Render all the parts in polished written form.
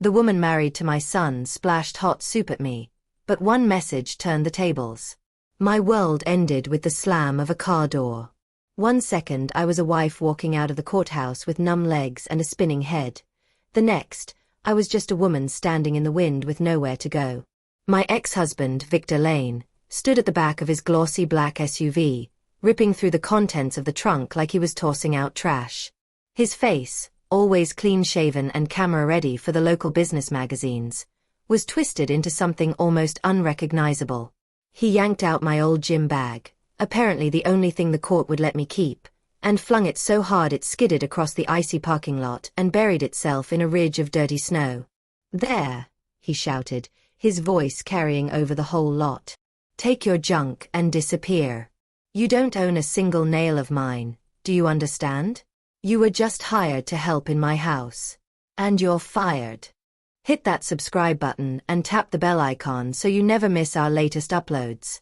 The woman married to my son splashed hot soup at me, but one message turned the tables. My world ended with the slam of a car door. 1 second I was a wife walking out of the courthouse with numb legs and a spinning head. The next, I was just a woman standing in the wind with nowhere to go. My ex-husband, Victor Lane, stood at the back of his glossy black SUV, ripping through the contents of the trunk like he was tossing out trash. His face, always clean-shaven and camera-ready for the local business magazines, was twisted into something almost unrecognizable. He yanked out my old gym bag, apparently the only thing the court would let me keep, and flung it so hard it skidded across the icy parking lot and buried itself in a ridge of dirty snow. "There," he shouted, his voice carrying over the whole lot. "Take your junk and disappear. You don't own a single nail of mine, do you understand? You were just hired to help in my house. And you're fired. Hit that subscribe button and tap the bell icon so you never miss our latest uploads."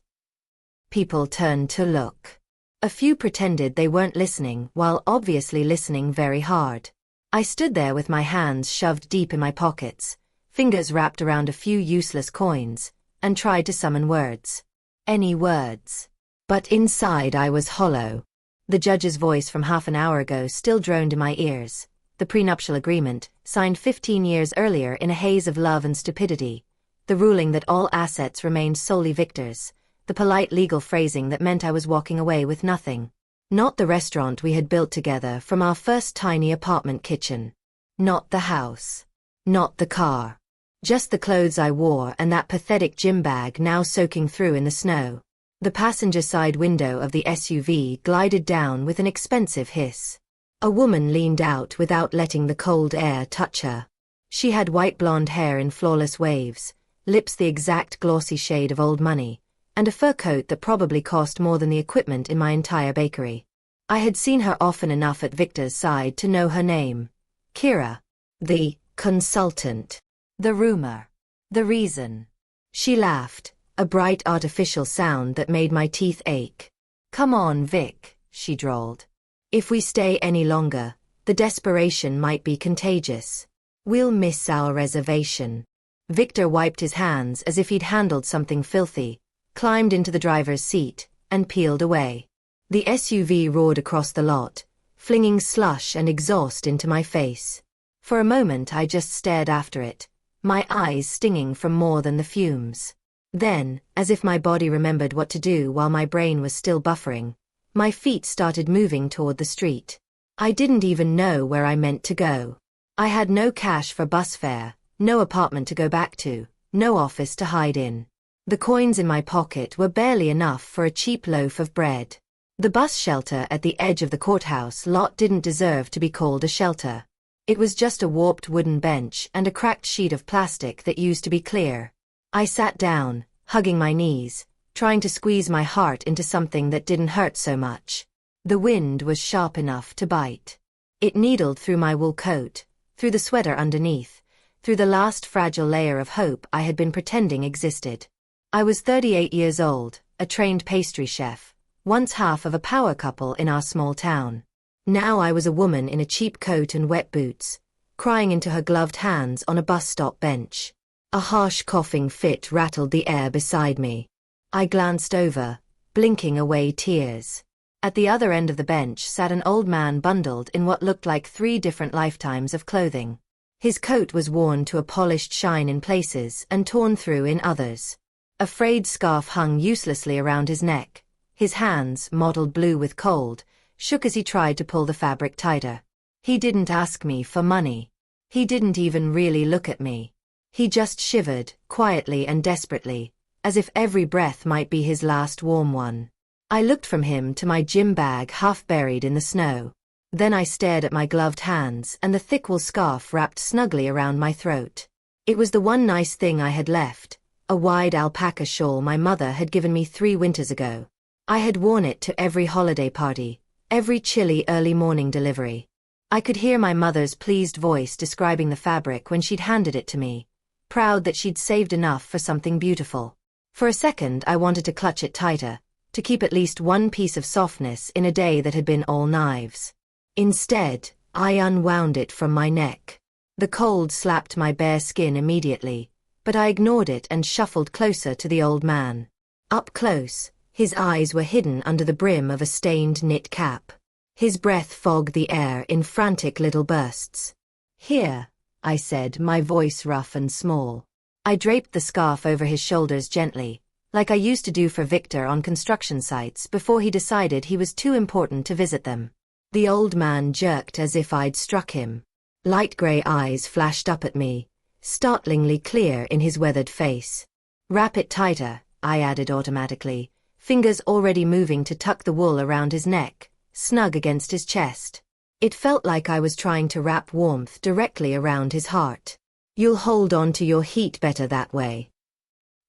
People turned to look. A few pretended they weren't listening while obviously listening very hard. I stood there with my hands shoved deep in my pockets, fingers wrapped around a few useless coins, and tried to summon words. Any words. But inside I was hollow. The judge's voice from half an hour ago still droned in my ears. The prenuptial agreement, signed 15 years earlier in a haze of love and stupidity. The ruling that all assets remained solely Victor's. The polite legal phrasing that meant I was walking away with nothing. Not the restaurant we had built together from our first tiny apartment kitchen. Not the house. Not the car. Just the clothes I wore and that pathetic gym bag now soaking through in the snow. The passenger side window of the SUV glided down with an expensive hiss. A woman leaned out without letting the cold air touch her. She had white blonde hair in flawless waves, lips the exact glossy shade of old money, and a fur coat that probably cost more than the equipment in my entire bakery. I had seen her often enough at Victor's side to know her name. Kira. The consultant. The rumor. The reason. She laughed, a bright artificial sound that made my teeth ache. "Come on, Vic," she drawled. "If we stay any longer, the desperation might be contagious. We'll miss our reservation." Victor wiped his hands as if he'd handled something filthy, climbed into the driver's seat, and peeled away. The SUV roared across the lot, flinging slush and exhaust into my face. For a moment I just stared after it, my eyes stinging from more than the fumes. Then, as if my body remembered what to do while my brain was still buffering, my feet started moving toward the street. I didn't even know where I meant to go. I had no cash for bus fare, no apartment to go back to, no office to hide in. The coins in my pocket were barely enough for a cheap loaf of bread. The bus shelter at the edge of the courthouse lot didn't deserve to be called a shelter. It was just a warped wooden bench and a cracked sheet of plastic that used to be clear. I sat down, hugging my knees, trying to squeeze my heart into something that didn't hurt so much. The wind was sharp enough to bite. It needled through my wool coat, through the sweater underneath, through the last fragile layer of hope I had been pretending existed. I was 38 years old, a trained pastry chef, once half of a power couple in our small town. Now I was a woman in a cheap coat and wet boots, crying into her gloved hands on a bus stop bench. A harsh coughing fit rattled the air beside me. I glanced over, blinking away tears. At the other end of the bench sat an old man bundled in what looked like 3 different lifetimes of clothing. His coat was worn to a polished shine in places and torn through in others. A frayed scarf hung uselessly around his neck. His hands, mottled blue with cold, shook as he tried to pull the fabric tighter. He didn't ask me for money. He didn't even really look at me. He just shivered, quietly and desperately, as if every breath might be his last warm one. I looked from him to my gym bag half buried in the snow. Then I stared at my gloved hands and the thick wool scarf wrapped snugly around my throat. It was the one nice thing I had left, a wide alpaca shawl my mother had given me 3 winters ago. I had worn it to every holiday party, every chilly early morning delivery. I could hear my mother's pleased voice describing the fabric when she'd handed it to me, proud that she'd saved enough for something beautiful. For a second I wanted to clutch it tighter, to keep at least one piece of softness in a day that had been all knives. Instead, I unwound it from my neck. The cold slapped my bare skin immediately, but I ignored it and shuffled closer to the old man. Up close, his eyes were hidden under the brim of a stained knit cap. His breath fogged the air in frantic little bursts. "Here," I said, my voice rough and small. I draped the scarf over his shoulders gently, like I used to do for Victor on construction sites before he decided he was too important to visit them. The old man jerked as if I'd struck him. Light gray eyes flashed up at me, startlingly clear in his weathered face. "Wrap it tighter," I added automatically, fingers already moving to tuck the wool around his neck, snug against his chest. It felt like I was trying to wrap warmth directly around his heart. "You'll hold on to your heat better that way."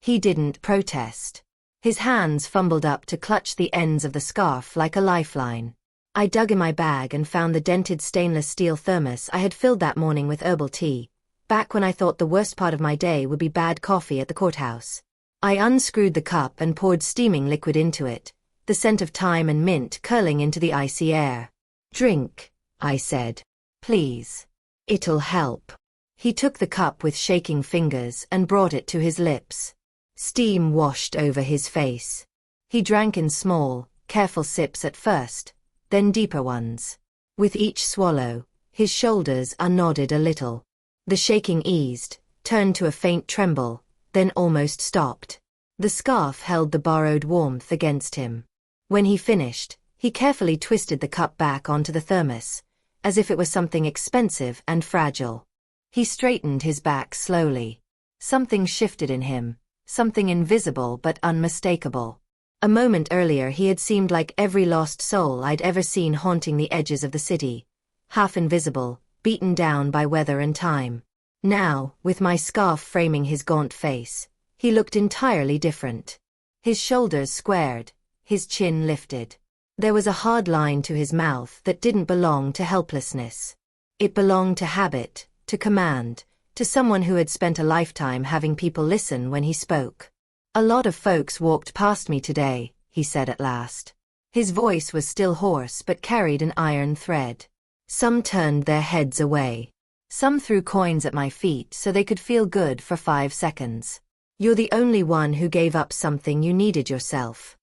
He didn't protest. His hands fumbled up to clutch the ends of the scarf like a lifeline. I dug in my bag and found the dented stainless steel thermos I had filled that morning with herbal tea, back when I thought the worst part of my day would be bad coffee at the courthouse. I unscrewed the cup and poured steaming liquid into it, the scent of thyme and mint curling into the icy air. "Drink," I said. "Please. It'll help." He took the cup with shaking fingers and brought it to his lips. Steam washed over his face. He drank in small, careful sips at first, then deeper ones. With each swallow, his shoulders nodded a little. The shaking eased, turned to a faint tremble, then almost stopped. The scarf held the borrowed warmth against him. When he finished, he carefully twisted the cup back onto the thermos, as if it was something expensive and fragile. He straightened his back slowly. Something shifted in him, something invisible but unmistakable. A moment earlier he had seemed like every lost soul I'd ever seen haunting the edges of the city, half invisible, beaten down by weather and time. Now, with my scarf framing his gaunt face, he looked entirely different. His shoulders squared, his chin lifted. There was a hard line to his mouth that didn't belong to helplessness. It belonged to habit, to command, to someone who had spent a lifetime having people listen when he spoke. "A lot of folks walked past me today," he said at last. His voice was still hoarse but carried an iron thread. "Some turned their heads away. Some threw coins at my feet so they could feel good for 5 seconds. You're the only one who gave up something you needed yourself."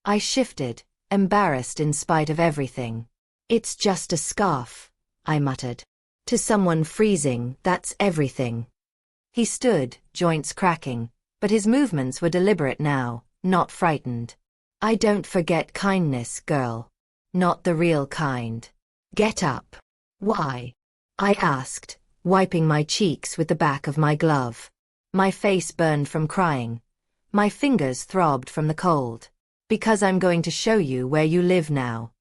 I shifted, embarrassed in spite of everything. "It's just a scarf," I muttered. "To someone freezing, that's everything." He stood, joints cracking, but his movements were deliberate now, not frightened. "I don't forget kindness, girl. Not the real kind. Get up." "Why?" I asked, wiping my cheeks with the back of my glove. My face burned from crying. My fingers throbbed from the cold. "Because I'm going to show you where you live now."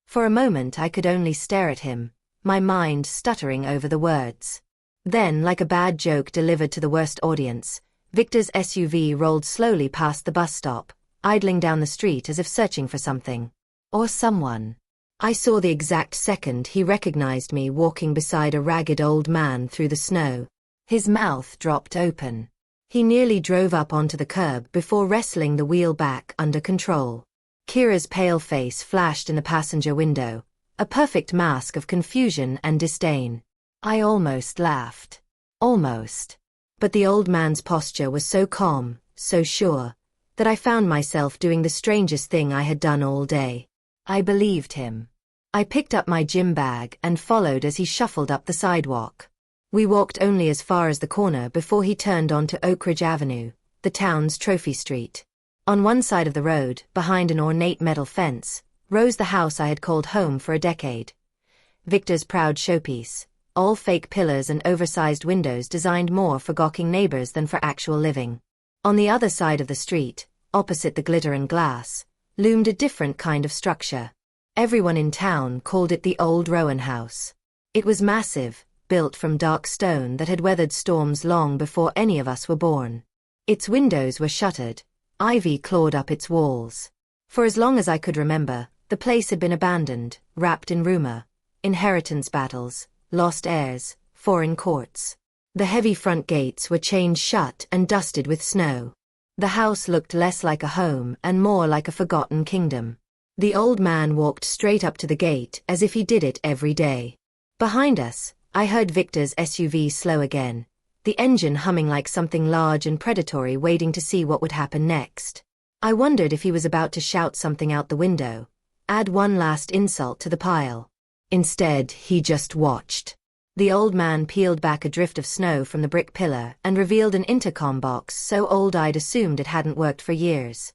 For a moment I could only stare at him, my mind stuttering over the words. Then, like a bad joke delivered to the worst audience, Victor's SUV rolled slowly past the bus stop, idling down the street as if searching for something. Or someone. I saw the exact second he recognized me walking beside a ragged old man through the snow. His mouth dropped open. He nearly drove up onto the curb before wrestling the wheel back under control. Kira's pale face flashed in the passenger window, a perfect mask of confusion and disdain. I almost laughed. Almost. But the old man's posture was so calm, so sure, that I found myself doing the strangest thing I had done all day. I believed him. I picked up my gym bag and followed as he shuffled up the sidewalk. We walked only as far as the corner before he turned onto Oak Ridge Avenue, the town's trophy street. On one side of the road, behind an ornate metal fence, rose the house I had called home for a decade. Victor's proud showpiece, all fake pillars and oversized windows designed more for gawking neighbors than for actual living. On the other side of the street, opposite the glitter and glass, loomed a different kind of structure. Everyone in town called it the Old Rowan House. It was massive, built from dark stone that had weathered storms long before any of us were born. Its windows were shuttered, ivy clawed up its walls. For as long as I could remember, the place had been abandoned, wrapped in rumor, inheritance battles, lost heirs, foreign courts. The heavy front gates were chained shut and dusted with snow. The house looked less like a home and more like a forgotten kingdom. The old man walked straight up to the gate as if he did it every day. Behind us, I heard Victor's SUV slow again, the engine humming like something large and predatory waiting to see what would happen next. I wondered if he was about to shout something out the window, add one last insult to the pile. Instead, he just watched. The old man peeled back a drift of snow from the brick pillar and revealed an intercom box so old I'd assumed it hadn't worked for years.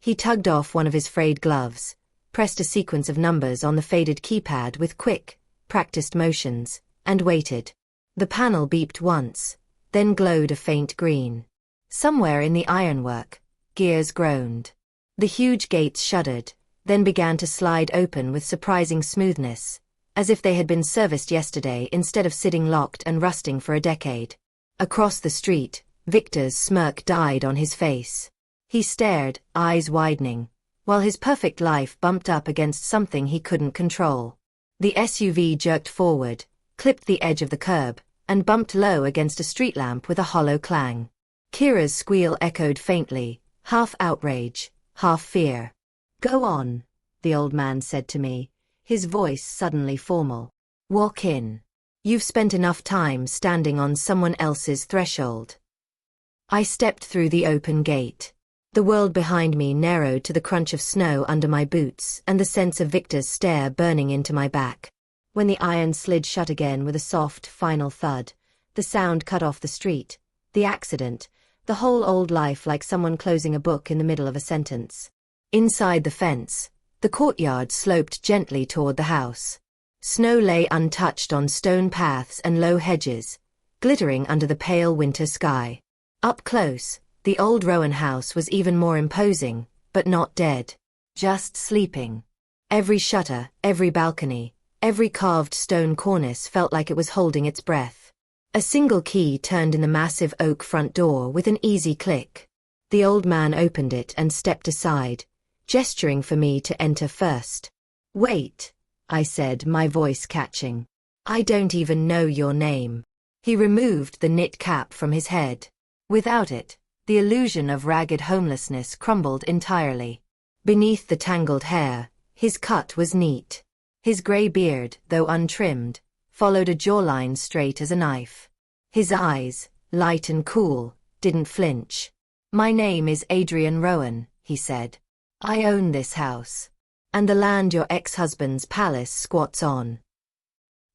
He tugged off one of his frayed gloves, pressed a sequence of numbers on the faded keypad with quick, practiced motions, and waited. The panel beeped once, then glowed a faint green. Somewhere in the ironwork, gears groaned. The huge gates shuddered, then began to slide open with surprising smoothness, as if they had been serviced yesterday instead of sitting locked and rusting for a decade. Across the street, Victor's smirk died on his face. He stared, eyes widening, while his perfect life bumped up against something he couldn't control. The SUV jerked forward, clipped the edge of the curb, and bumped low against a street lamp with a hollow clang. Kira's squeal echoed faintly, half outrage, half fear. "Go on," the old man said to me, his voice suddenly formal. "Walk in. You've spent enough time standing on someone else's threshold." I stepped through the open gate. The world behind me narrowed to the crunch of snow under my boots and the sense of Victor's stare burning into my back. When the iron slid shut again with a soft, final thud, the sound cut off the street, the accident, the whole old life like someone closing a book in the middle of a sentence. Inside the fence, the courtyard sloped gently toward the house. Snow lay untouched on stone paths and low hedges, glittering under the pale winter sky. Up close, the old Rowan house was even more imposing, but not dead. Just sleeping. Every shutter, every balcony, every carved stone cornice felt like it was holding its breath. A single key turned in the massive oak front door with an easy click. The old man opened it and stepped aside, gesturing for me to enter first. "Wait," I said, my voice catching. "I don't even know your name." He removed the knit cap from his head. Without it, the illusion of ragged homelessness crumbled entirely. Beneath the tangled hair, his cut was neat. His gray beard, though untrimmed, followed a jawline straight as a knife. His eyes, light and cool, didn't flinch. "My name is Adrian Rowan," he said. "I own this house. And the land your ex-husband's palace squats on."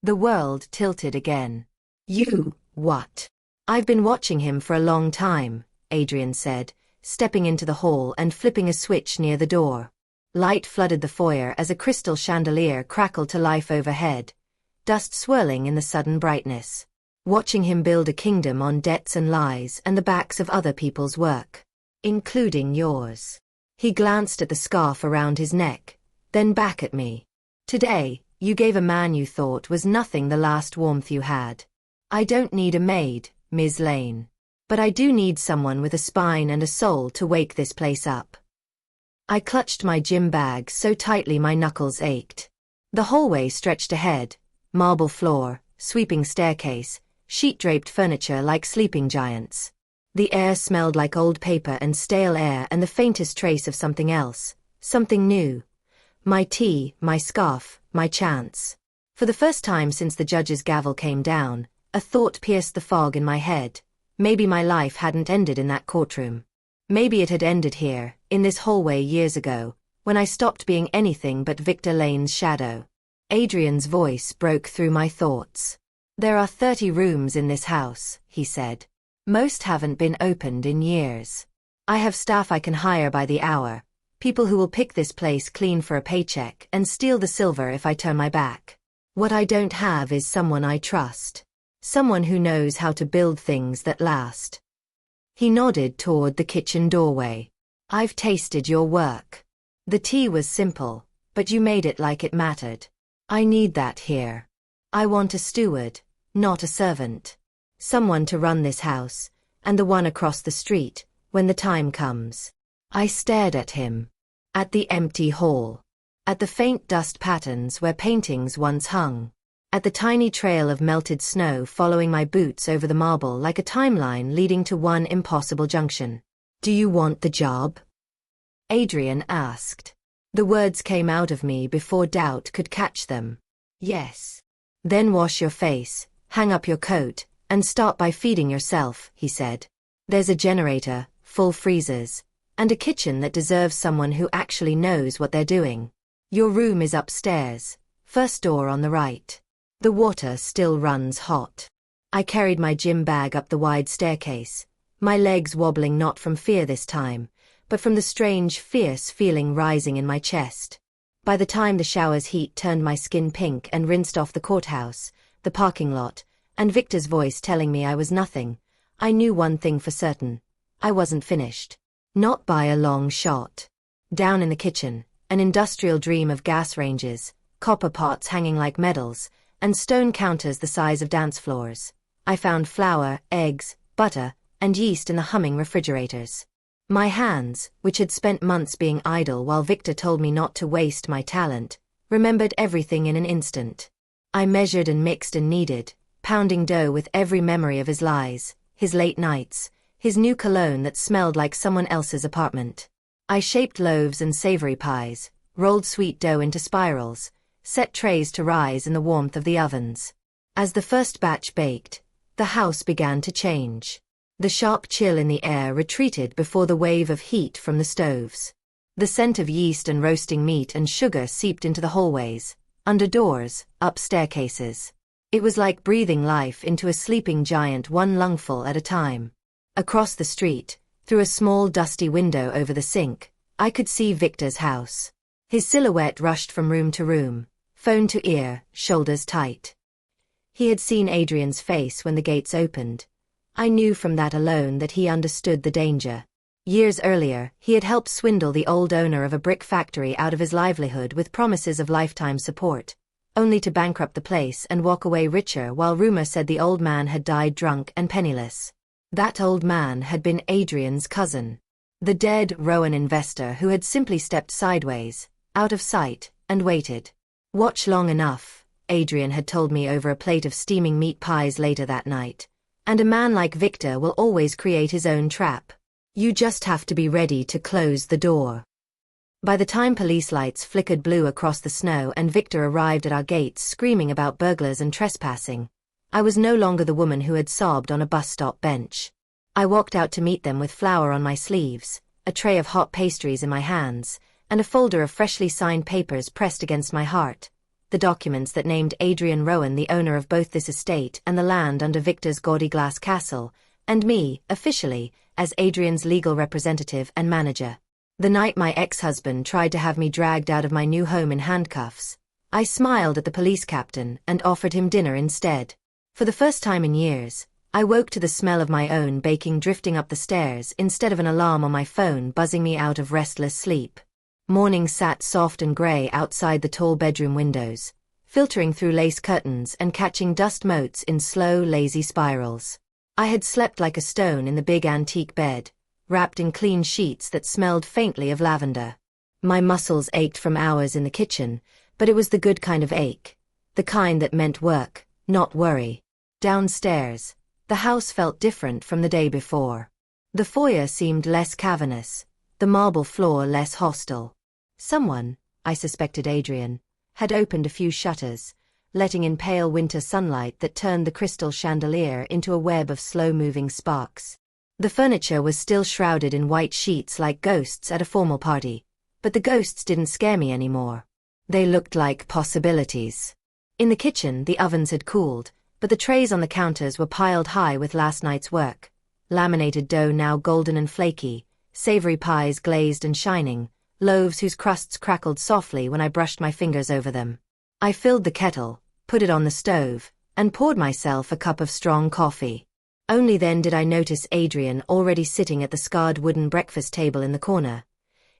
The world tilted again. "You, what?" "I've been watching him for a long time," Adrian said, stepping into the hall and flipping a switch near the door. Light flooded the foyer as a crystal chandelier crackled to life overhead, dust swirling in the sudden brightness. Watching him build a kingdom on debts and lies and the backs of other people's work. Including yours. He glanced at the scarf around his neck, then back at me. "Today, you gave a man you thought was nothing the last warmth you had. I don't need a maid, Ms. Lane. But I do need someone with a spine and a soul to wake this place up." I clutched my gym bag so tightly my knuckles ached. The hallway stretched ahead, marble floor, sweeping staircase, sheet-draped furniture like sleeping giants. The air smelled like old paper and stale air and the faintest trace of something else, something new. My tea, my scarf, my chance. For the first time since the judge's gavel came down, a thought pierced the fog in my head. Maybe my life hadn't ended in that courtroom. Maybe it had ended here, in this hallway years ago, when I stopped being anything but Victor Lane's shadow. Adrian's voice broke through my thoughts. "There are 30 rooms in this house," he said. "Most haven't been opened in years. I have staff I can hire by the hour, people who will pick this place clean for a paycheck and steal the silver if I turn my back. What I don't have is someone I trust. Someone who knows how to build things that last." He nodded toward the kitchen doorway. "I've tasted your work. The tea was simple, but you made it like it mattered. I need that here. I want a steward, not a servant. Someone to run this house, and the one across the street, when the time comes." I stared at him. At the empty hall. At the faint dust patterns where paintings once hung. At the tiny trail of melted snow following my boots over the marble like a timeline leading to one impossible junction. "Do you want the job?" Adrian asked. The words came out of me before doubt could catch them. "Yes. Then wash your face, hang up your coat, and start by feeding yourself, he said. There's a generator, full freezers, and a kitchen that deserves someone who actually knows what they're doing. Your room is upstairs, first door on the right. The water still runs hot. I carried my gym bag up the wide staircase, my legs wobbling not from fear this time, but from the strange, fierce feeling rising in my chest. By the time the shower's heat turned my skin pink and rinsed off the courthouse, the parking lot, and Victor's voice telling me I was nothing, I knew one thing for certain. I wasn't finished. Not by a long shot. Down in the kitchen, an industrial dream of gas ranges, copper pots hanging like medals, and stone counters the size of dance floors, I found flour, eggs, butter, and yeast in the humming refrigerators. My hands, which had spent months being idle while Victor told me not to waste my talent, remembered everything in an instant. I measured and mixed and kneaded, pounding dough with every memory of his lies, his late nights, his new cologne that smelled like someone else's apartment. I shaped loaves and savory pies, rolled sweet dough into spirals, set trays to rise in the warmth of the ovens. As the first batch baked, the house began to change. The sharp chill in the air retreated before the wave of heat from the stoves. The scent of yeast and roasting meat and sugar seeped into the hallways, under doors, up staircases. It was like breathing life into a sleeping giant, one lungful at a time. Across the street, through a small dusty window over the sink, I could see Victor's house. His silhouette rushed from room to room, phone to ear, shoulders tight. He had seen Adrian's face when the gates opened. I knew from that alone that he understood the danger. Years earlier, he had helped swindle the old owner of a brick factory out of his livelihood with promises of lifetime support, only to bankrupt the place and walk away richer while rumor said the old man had died drunk and penniless. That old man had been Adrian's cousin. The dead Rowan investor who had simply stepped sideways, out of sight, and waited. Watch long enough, Adrian had told me over a plate of steaming meat pies later that night. And a man like Victor will always create his own trap. You just have to be ready to close the door. By the time police lights flickered blue across the snow and Victor arrived at our gates screaming about burglars and trespassing, I was no longer the woman who had sobbed on a bus stop bench. I walked out to meet them with flour on my sleeves, a tray of hot pastries in my hands, and a folder of freshly signed papers pressed against my heart. The documents that named Adrian Rowan the owner of both this estate and the land under Victor's gaudy glass castle, and me, officially, as Adrian's legal representative and manager. The night my ex-husband tried to have me dragged out of my new home in handcuffs, I smiled at the police captain and offered him dinner instead. For the first time in years, I woke to the smell of my own baking drifting up the stairs instead of an alarm on my phone buzzing me out of restless sleep. Morning sat soft and grey outside the tall bedroom windows, filtering through lace curtains and catching dust motes in slow, lazy spirals. I had slept like a stone in the big antique bed, wrapped in clean sheets that smelled faintly of lavender. My muscles ached from hours in the kitchen, but it was the good kind of ache, the kind that meant work, not worry. Downstairs, the house felt different from the day before. The foyer seemed less cavernous, the marble floor less hostile. Someone, I suspected Adrian, had opened a few shutters, letting in pale winter sunlight that turned the crystal chandelier into a web of slow-moving sparks. The furniture was still shrouded in white sheets like ghosts at a formal party, but the ghosts didn't scare me anymore. They looked like possibilities. In the kitchen, the ovens had cooled, but the trays on the counters were piled high with last night's work. Laminated dough now golden and flaky, savory pies glazed and shining, loaves whose crusts crackled softly when I brushed my fingers over them. I filled the kettle, put it on the stove, and poured myself a cup of strong coffee. Only then did I notice Adrian already sitting at the scarred wooden breakfast table in the corner.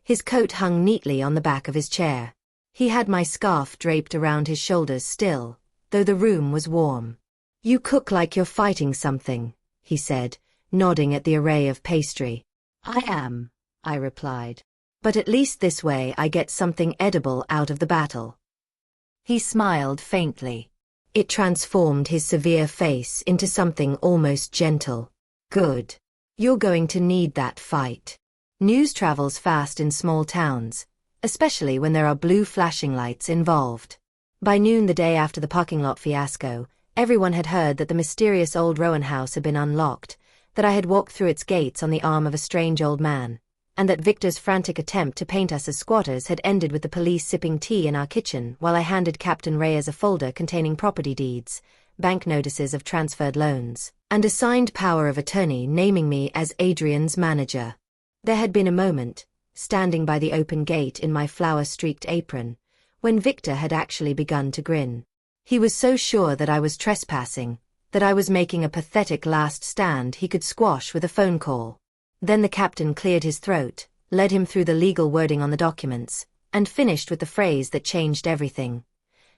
His coat hung neatly on the back of his chair. He had my scarf draped around his shoulders still, though the room was warm. "You cook like you're fighting something," he said, nodding at the array of pastry. "I am," I replied. "But at least this way I get something edible out of the battle." He smiled faintly. It transformed his severe face into something almost gentle. "Good. You're going to need that fight." News travels fast in small towns, especially when there are blue flashing lights involved. By noon the day after the parking lot fiasco, everyone had heard that the mysterious old Rowan house had been unlocked, that I had walked through its gates on the arm of a strange old man, and that Victor's frantic attempt to paint us as squatters had ended with the police sipping tea in our kitchen while I handed Captain Reyes a folder containing property deeds, bank notices of transferred loans, and a signed power of attorney naming me as Adrian's manager. There had been a moment, standing by the open gate in my flower-streaked apron, when Victor had actually begun to grin. He was so sure that I was trespassing, that I was making a pathetic last stand he could squash with a phone call. Then the captain cleared his throat, led him through the legal wording on the documents, and finished with the phrase that changed everything.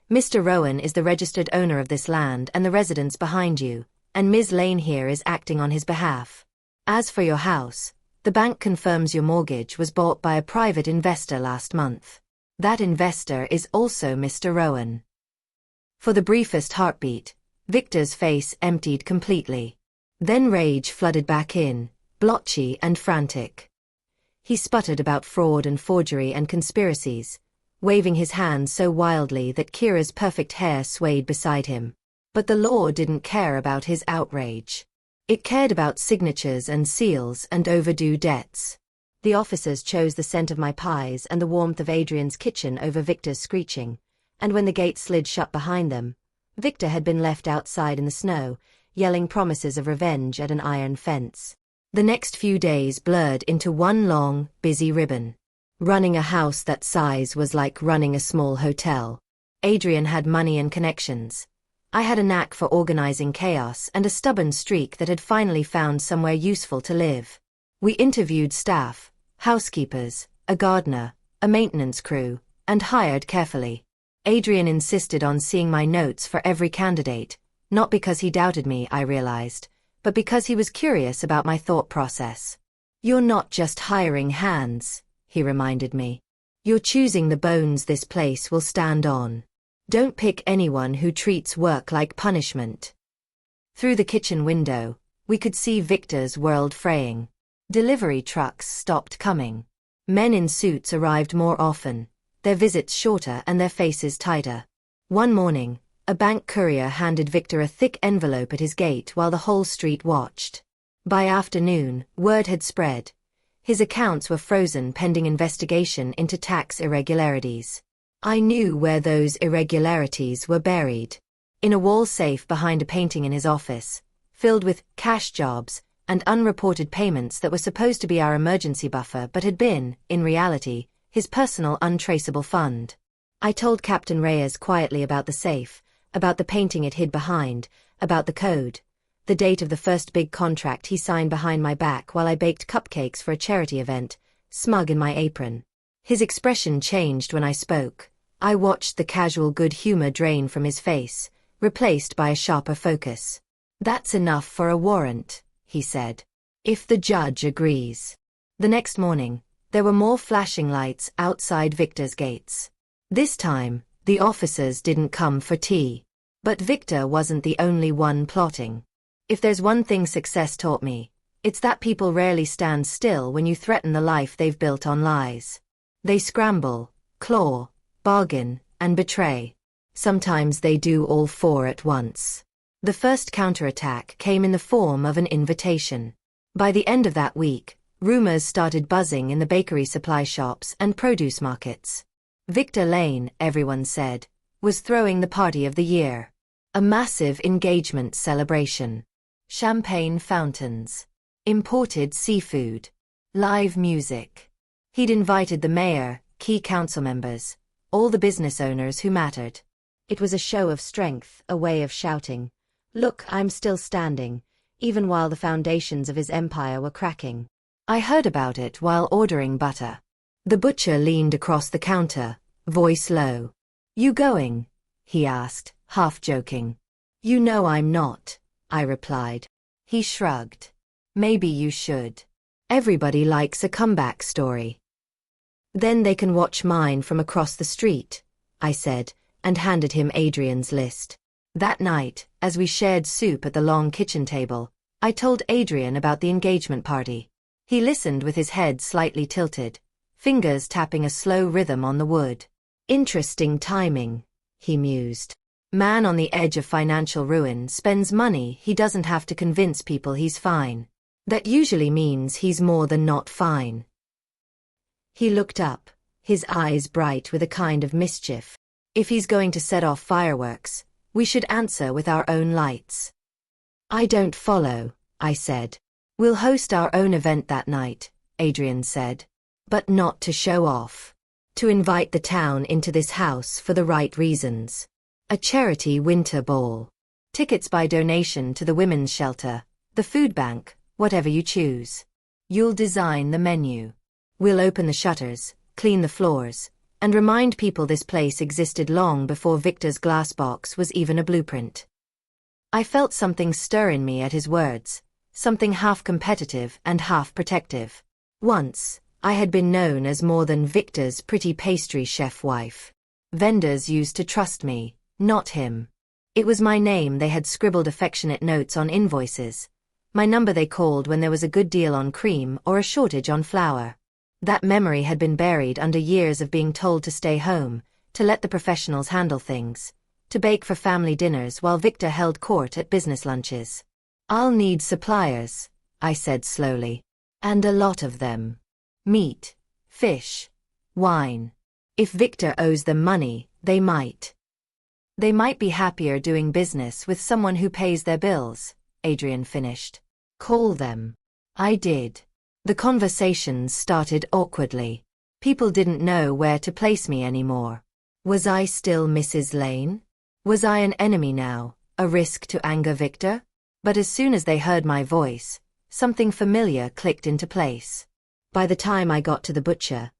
Mr. Rowan is the registered owner of this land and the residence behind you, and Ms. Lane here is acting on his behalf. As for your house, the bank confirms your mortgage was bought by a private investor last month. That investor is also Mr. Rowan. For the briefest heartbeat, Victor's face emptied completely. Then rage flooded back in, blotchy and frantic. He sputtered about fraud and forgery and conspiracies, waving his hands so wildly that Kira's perfect hair swayed beside him. But the law didn't care about his outrage. It cared about signatures and seals and overdue debts. The officers chose the scent of my pies and the warmth of Adrian's kitchen over Victor's screeching, and when the gate slid shut behind them, Victor had been left outside in the snow, yelling promises of revenge at an iron fence. The next few days blurred into one long, busy ribbon. Running a house that size was like running a small hotel. Adrian had money and connections. I had a knack for organizing chaos and a stubborn streak that had finally found somewhere useful to live. We interviewed staff, housekeepers, a gardener, a maintenance crew, and hired carefully. Adrian insisted on seeing my notes for every candidate, not because he doubted me, I realized, but because he was curious about my thought process. You're not just hiring hands, he reminded me. You're choosing the bones this place will stand on. Don't pick anyone who treats work like punishment. Through the kitchen window, we could see Victor's world fraying. Delivery trucks stopped coming. Men in suits arrived more often, their visits shorter and their faces tighter. One morning, a bank courier handed Victor a thick envelope at his gate while the whole street watched. By afternoon, word had spread. His accounts were frozen pending investigation into tax irregularities. I knew where those irregularities were buried. In a wall safe behind a painting in his office, filled with cash jobs and unreported payments that were supposed to be our emergency buffer but had been, in reality, his personal untraceable fund. I told Captain Reyes quietly about the safe, about the painting it hid behind, about the code, the date of the first big contract he signed behind my back while I baked cupcakes for a charity event, smug in my apron. His expression changed when I spoke. I watched the casual good humor drain from his face, replaced by a sharper focus. That's enough for a warrant, he said. If the judge agrees. The next morning, there were more flashing lights outside Victor's gates. This time, the officers didn't come for tea. But Victor wasn't the only one plotting. If there's one thing success taught me, it's that people rarely stand still when you threaten the life they've built on lies. They scramble, claw, bargain, and betray. Sometimes they do all four at once. The first counterattack came in the form of an invitation. By the end of that week, rumors started buzzing in the bakery supply shops and produce markets. Victor Lane, everyone said, was throwing the party of the year. A massive engagement celebration. Champagne fountains. Imported seafood. Live music. He'd invited the mayor, key council members, all the business owners who mattered. It was a show of strength, a way of shouting, "Look, I'm still standing," even while the foundations of his empire were cracking. I heard about it while ordering butter. The butcher leaned across the counter, voice low. "You going?" he asked, half joking. "You know I'm not," I replied. He shrugged. "Maybe you should. Everybody likes a comeback story." "Then they can watch mine from across the street," I said, and handed him Adrian's list. That night, as we shared soup at the long kitchen table, I told Adrian about the engagement party. He listened with his head slightly tilted, fingers tapping a slow rhythm on the wood. "Interesting timing," he mused. Man on the edge of financial ruin spends money he doesn't have to convince people he's fine. That usually means he's more than not fine. He looked up, his eyes bright with a kind of mischief. If he's going to set off fireworks, we should answer with our own lights. I don't follow, I said. We'll host our own event that night, Adrian said. But not to show off. To invite the town into this house for the right reasons. A charity winter ball. Tickets by donation to the women's shelter, the food bank, whatever you choose. You'll design the menu. We'll open the shutters, clean the floors, and remind people this place existed long before Victor's glass box was even a blueprint. I felt something stir in me at his words, something half competitive and half protective. Once, I had been known as more than Victor's pretty pastry chef wife. Vendors used to trust me, not him. It was my name they had scribbled affectionate notes on invoices, my number they called when there was a good deal on cream or a shortage on flour. That memory had been buried under years of being told to stay home, to let the professionals handle things, to bake for family dinners while Victor held court at business lunches. I'll need suppliers, I said slowly. And a lot of them. Meat, fish, wine. If Victor owes them money, they might. They might be happier doing business with someone who pays their bills, Adrian finished. Call them. I did. The conversations started awkwardly. People didn't know where to place me anymore. Was I still Mrs. Lane? Was I an enemy now, a risk to anger Victor? But as soon as they heard my voice, something familiar clicked into place. By the time I got to the butcher,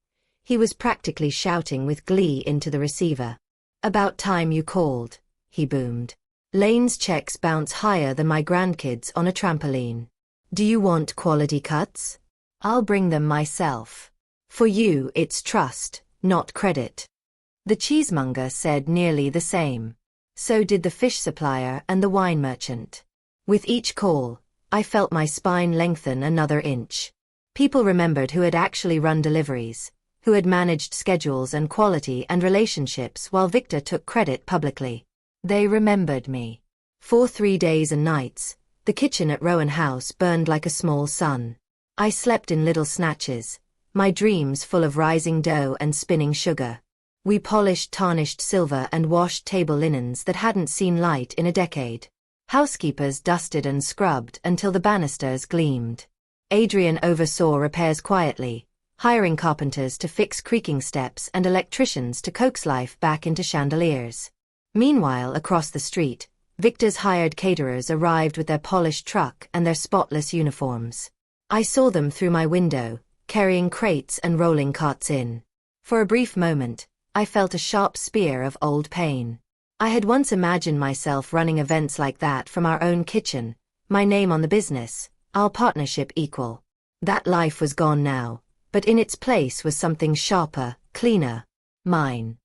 he was practically shouting with glee into the receiver. About time you called, he boomed. Lane's checks bounce higher than my grandkids on a trampoline. Do you want quality cuts? I'll bring them myself. For you it's trust, not credit. The cheesemonger said nearly the same. So did the fish supplier and the wine merchant. With each call, I felt my spine lengthen another inch. People remembered who had actually run deliveries, who had managed schedules and quality and relationships while Victor took credit publicly. They remembered me. For 3 days and nights, the kitchen at Rowan House burned like a small sun. I slept in little snatches, my dreams full of rising dough and spinning sugar. We polished tarnished silver and washed table linens that hadn't seen light in a decade. Housekeepers dusted and scrubbed until the banisters gleamed. Adrian oversaw repairs quietly, hiring carpenters to fix creaking steps and electricians to coax life back into chandeliers. Meanwhile, across the street, Victor's hired caterers arrived with their polished truck and their spotless uniforms. I saw them through my window, carrying crates and rolling carts in. For a brief moment, I felt a sharp spear of old pain. I had once imagined myself running events like that from our own kitchen, my name on the business, our partnership equal. That life was gone now, but in its place was something sharper, cleaner. Mine.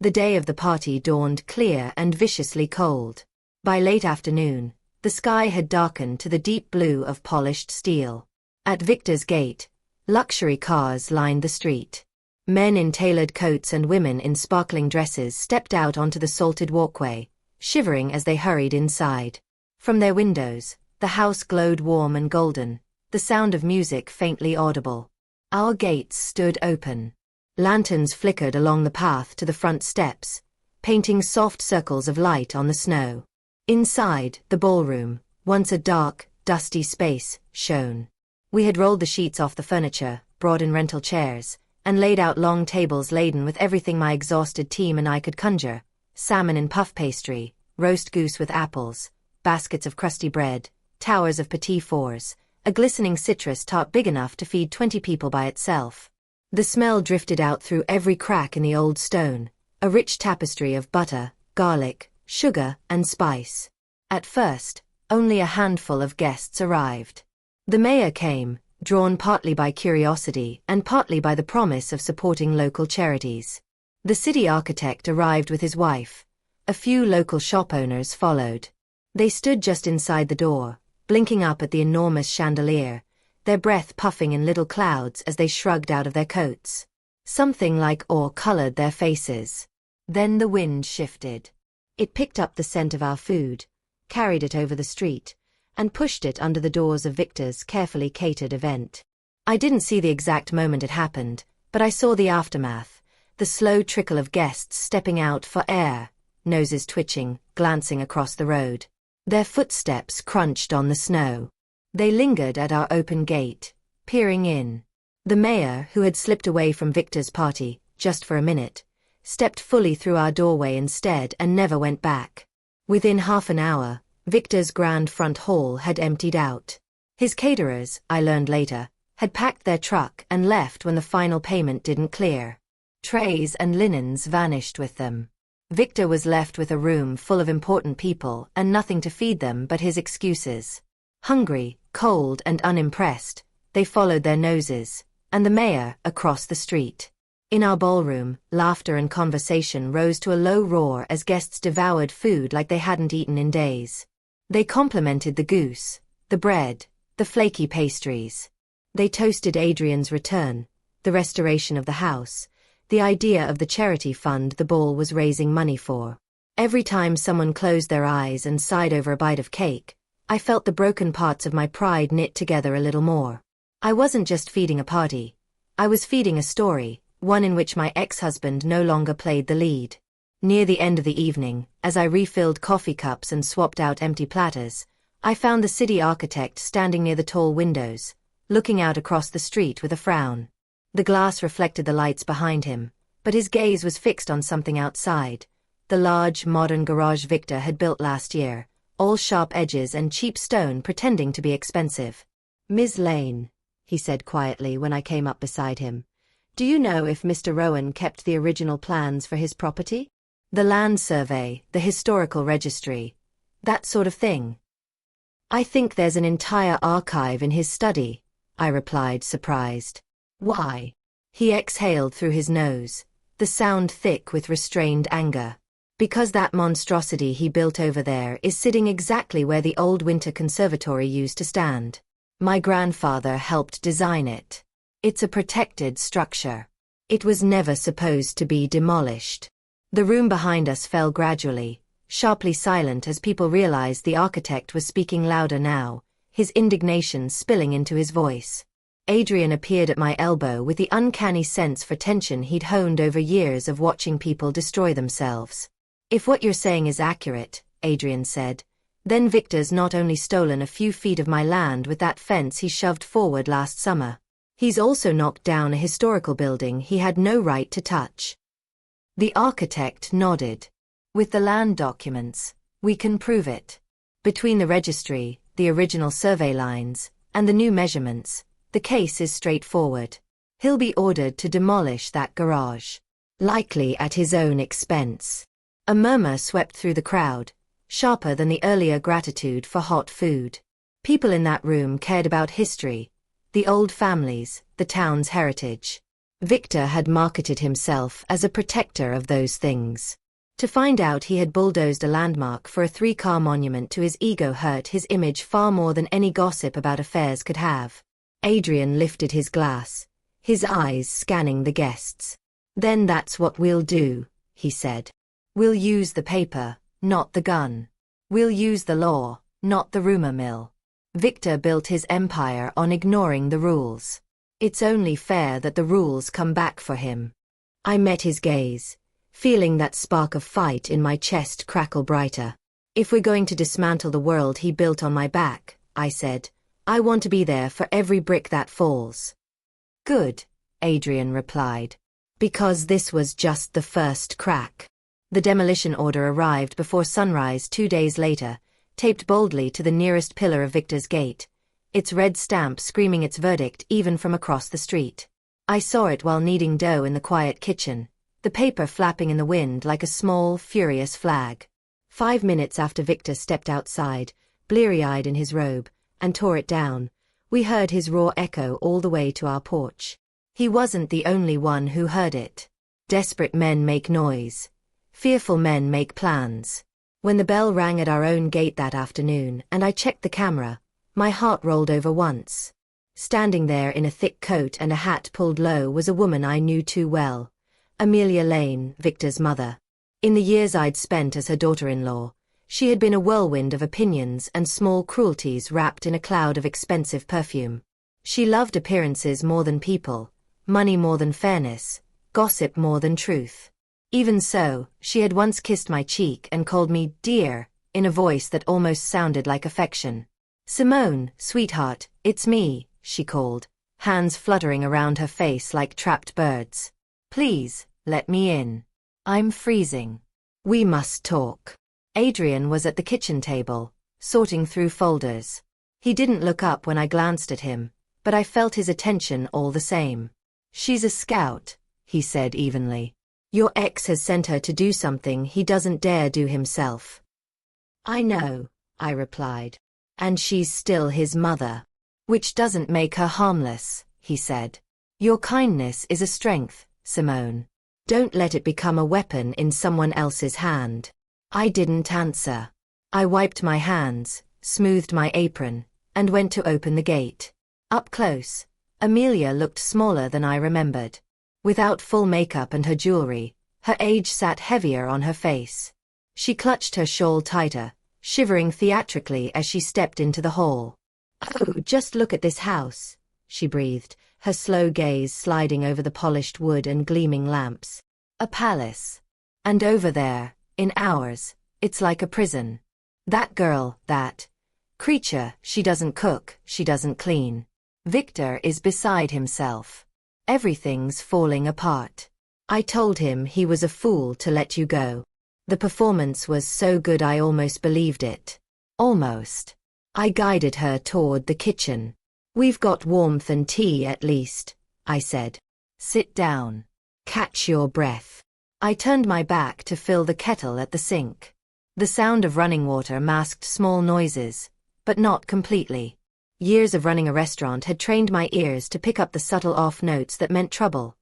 The day of the party dawned clear and viciously cold. By late afternoon, the sky had darkened to the deep blue of polished steel. At Victor's gate, luxury cars lined the street. Men in tailored coats and women in sparkling dresses stepped out onto the salted walkway, shivering as they hurried inside. From their windows, the house glowed warm and golden, the sound of music faintly audible. Our gates stood open. Lanterns flickered along the path to the front steps, painting soft circles of light on the snow. Inside, the ballroom, once a dark, dusty space, shone. We had rolled the sheets off the furniture, brought in rental chairs, and laid out long tables laden with everything my exhausted team and I could conjure: salmon in puff pastry, roast goose with apples, baskets of crusty bread, towers of petit fours, a glistening citrus tart big enough to feed 20 people by itself. The smell drifted out through every crack in the old stone, a rich tapestry of butter, garlic, sugar, and spice. At first, only a handful of guests arrived. The mayor came, drawn partly by curiosity and partly by the promise of supporting local charities. The city architect arrived with his wife. A few local shop owners followed. They stood just inside the door, blinking up at the enormous chandelier, their breath puffing in little clouds as they shrugged out of their coats. Something like awe colored their faces. Then the wind shifted. It picked up the scent of our food, carried it over the street, and pushed it under the doors of Victor's carefully catered event. I didn't see the exact moment it happened, but I saw the aftermath, the slow trickle of guests stepping out for air, noses twitching, glancing across the road. Their footsteps crunched on the snow. They lingered at our open gate, peering in. The mayor, who had slipped away from Victor's party, just for a minute, stepped fully through our doorway instead and never went back. Within half an hour, Victor's grand front hall had emptied out. His caterers, I learned later, had packed their truck and left when the final payment didn't clear. Trays and linens vanished with them. Victor was left with a room full of important people and nothing to feed them but his excuses. Hungry, cold and unimpressed, they followed their noses, and the mayor across the street. In our ballroom, laughter and conversation rose to a low roar as guests devoured food like they hadn't eaten in days. They complimented the goose, the bread, the flaky pastries. They toasted Adrian's return, the restoration of the house, the idea of the charity fund the ball was raising money for. Every time someone closed their eyes and sighed over a bite of cake, I felt the broken parts of my pride knit together a little more. I wasn't just feeding a party. I was feeding a story, one in which my ex-husband no longer played the lead. Near the end of the evening, as I refilled coffee cups and swapped out empty platters, I found the city architect standing near the tall windows, looking out across the street with a frown. The glass reflected the lights behind him, but his gaze was fixed on something outside, the large, modern garage Victor had built last year, all sharp edges and cheap stone pretending to be expensive. "Ms. Lane," he said quietly when I came up beside him, "do you know if Mr. Rowan kept the original plans for his property? The land survey, the historical registry, that sort of thing?" "I think there's an entire archive in his study," I replied, surprised. "Why?" He exhaled through his nose, the sound thick with restrained anger. "Because that monstrosity he built over there is sitting exactly where the old winter conservatory used to stand. My grandfather helped design it. It's a protected structure. It was never supposed to be demolished." The room behind us fell gradually, sharply silent as people realized the architect was speaking louder now, his indignation spilling into his voice. Adrian appeared at my elbow with the uncanny sense for tension he'd honed over years of watching people destroy themselves. "If what you're saying is accurate," Adrian said, "then Victor's not only stolen a few feet of my land with that fence he shoved forward last summer. He's also knocked down a historical building he had no right to touch." The architect nodded. "With the land documents, we can prove it. Between the registry, the original survey lines, and the new measurements, the case is straightforward. He'll be ordered to demolish that garage. Likely at his own expense." A murmur swept through the crowd, sharper than the earlier gratitude for hot food. People in that room cared about history, the old families, the town's heritage. Victor had marketed himself as a protector of those things. To find out he had bulldozed a landmark for a 3-car monument to his ego hurt his image far more than any gossip about affairs could have. Adrian lifted his glass, his eyes scanning the guests. "Then that's what we'll do," he said. "We'll use the paper, not the gun. We'll use the law, not the rumor mill." Victor built his empire on ignoring the rules. It's only fair that the rules come back for him. I met his gaze, feeling that spark of fight in my chest crackle brighter. "If we're going to dismantle the world he built on my back," I said, "I want to be there for every brick that falls." "Good," Adrian replied. "Because this was just the first crack." The demolition order arrived before sunrise 2 days later, taped boldly to the nearest pillar of Victor's gate, its red stamp screaming its verdict even from across the street. I saw it while kneading dough in the quiet kitchen, the paper flapping in the wind like a small, furious flag. 5 minutes after Victor stepped outside, bleary-eyed in his robe, and tore it down, we heard his roar echo all the way to our porch. He wasn't the only one who heard it. Desperate men make noise. Fearful men make plans. When the bell rang at our own gate that afternoon and I checked the camera, my heart rolled over once. Standing there in a thick coat and a hat pulled low was a woman I knew too well. Amelia Lane, Victor's mother. In the years I'd spent as her daughter-in-law, she had been a whirlwind of opinions and small cruelties wrapped in a cloud of expensive perfume. She loved appearances more than people, money more than fairness, gossip more than truth. Even so, she had once kissed my cheek and called me dear, in a voice that almost sounded like affection. "Simone, sweetheart, it's me," she called, hands fluttering around her face like trapped birds. "Please, let me in. I'm freezing. We must talk." Adrian was at the kitchen table, sorting through folders. He didn't look up when I glanced at him, but I felt his attention all the same. "She's a scout," he said evenly. "Your ex has sent her to do something he doesn't dare do himself." "I know," I replied. "And she's still his mother. Which doesn't make her harmless," he said. "Your kindness is a strength, Simone. Don't let it become a weapon in someone else's hand." I didn't answer. I wiped my hands, smoothed my apron, and went to open the gate. Up close, Amelia looked smaller than I remembered. Without full makeup and her jewelry, her age sat heavier on her face. She clutched her shawl tighter, shivering theatrically as she stepped into the hall. "Oh, just look at this house," she breathed, her slow gaze sliding over the polished wood and gleaming lamps. "A palace. And over there, in ours, it's like a prison. That girl, that creature, she doesn't cook, she doesn't clean. Victor is beside himself. Everything's falling apart. I told him he was a fool to let you go." The performance was so good I almost believed it. Almost. I guided her toward the kitchen. "We've got warmth and tea at least," I said. "Sit down. Catch your breath." I turned my back to fill the kettle at the sink. The sound of running water masked small noises, but not completely. Years of running a restaurant had trained my ears to pick up the subtle off notes that meant trouble.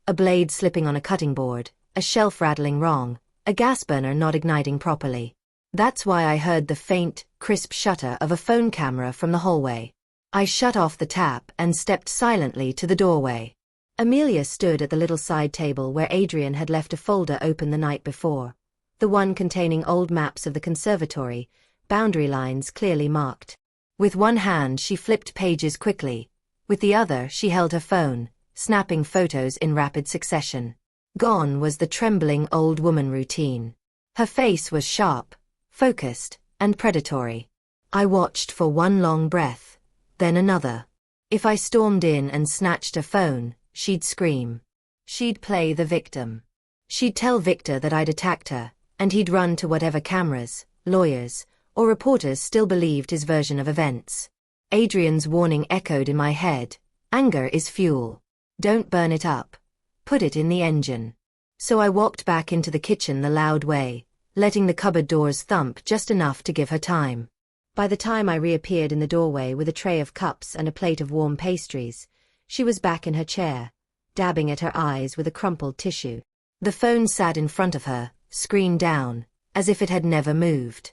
A blade slipping on a cutting board, a shelf rattling wrong, a gas burner not igniting properly. That's why I heard the faint, crisp shutter of a phone camera from the hallway. I shut off the tap and stepped silently to the doorway. Amelia stood at the little side table where Adrian had left a folder open the night before, the one containing old maps of the conservatory, boundary lines clearly marked. With one hand she flipped pages quickly, with the other she held her phone, snapping photos in rapid succession. Gone was the trembling old woman routine. Her face was sharp, focused, and predatory. I watched for one long breath, then another. If I stormed in and snatched her phone, she'd scream. She'd play the victim. She'd tell Victor that I'd attacked her, and he'd run to whatever cameras, lawyers, or reporters still believed his version of events. Adrian's warning echoed in my head. Anger is fuel. Don't burn it up. Put it in the engine. So I walked back into the kitchen the loud way, letting the cupboard doors thump just enough to give her time. By the time I reappeared in the doorway with a tray of cups and a plate of warm pastries, she was back in her chair, dabbing at her eyes with a crumpled tissue. The phone sat in front of her, screen down, as if it had never moved.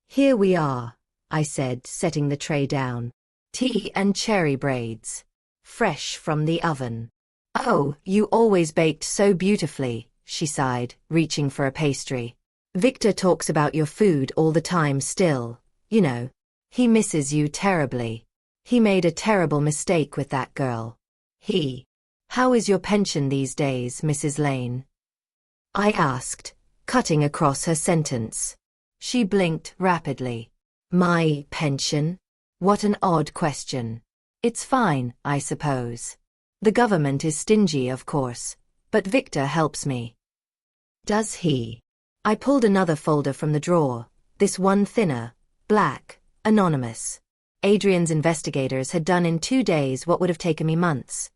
"Here we are," I said, setting the tray down. "Tea and cherry braids. Fresh from the oven." "Oh, you always baked so beautifully," she sighed, reaching for a pastry. "Victor talks about your food all the time still, you know. He misses you terribly. He made a terrible mistake with that girl. How is your pension these days, Mrs. Lane?" I asked, cutting across her sentence. She blinked rapidly. "My pension? What an odd question. It's fine, I suppose. The government is stingy, of course, but Victor helps me." "Does he?" I pulled another folder from the drawer, this one thinner, black, anonymous. Adrian's investigators had done in 2 days what would have taken me months.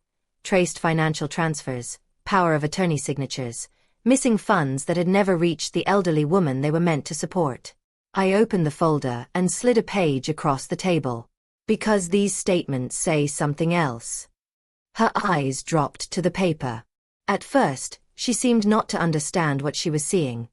Traced financial transfers, power of attorney signatures, missing funds that had never reached the elderly woman they were meant to support. I opened the folder and slid a page across the table. "Because these statements say something else." Her eyes dropped to the paper. At first, she seemed not to understand what she was seeing.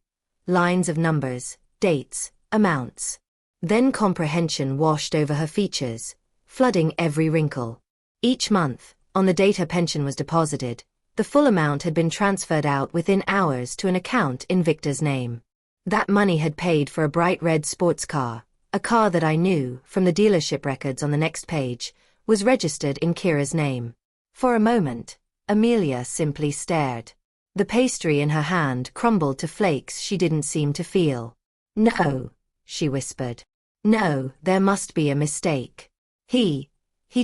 Lines of numbers, dates, amounts. Then comprehension washed over her features, flooding every wrinkle. Each month, on the date her pension was deposited, The full amount had been transferred out within hours to an account in Victor's name. That money had paid for a bright red sports car, a car that I knew, from the dealership records on the next page, was registered in Kira's name. For a moment, Amelia simply stared. The pastry in her hand crumbled to flakes she didn't seem to feel. "No," she whispered. "No, there must be a mistake. He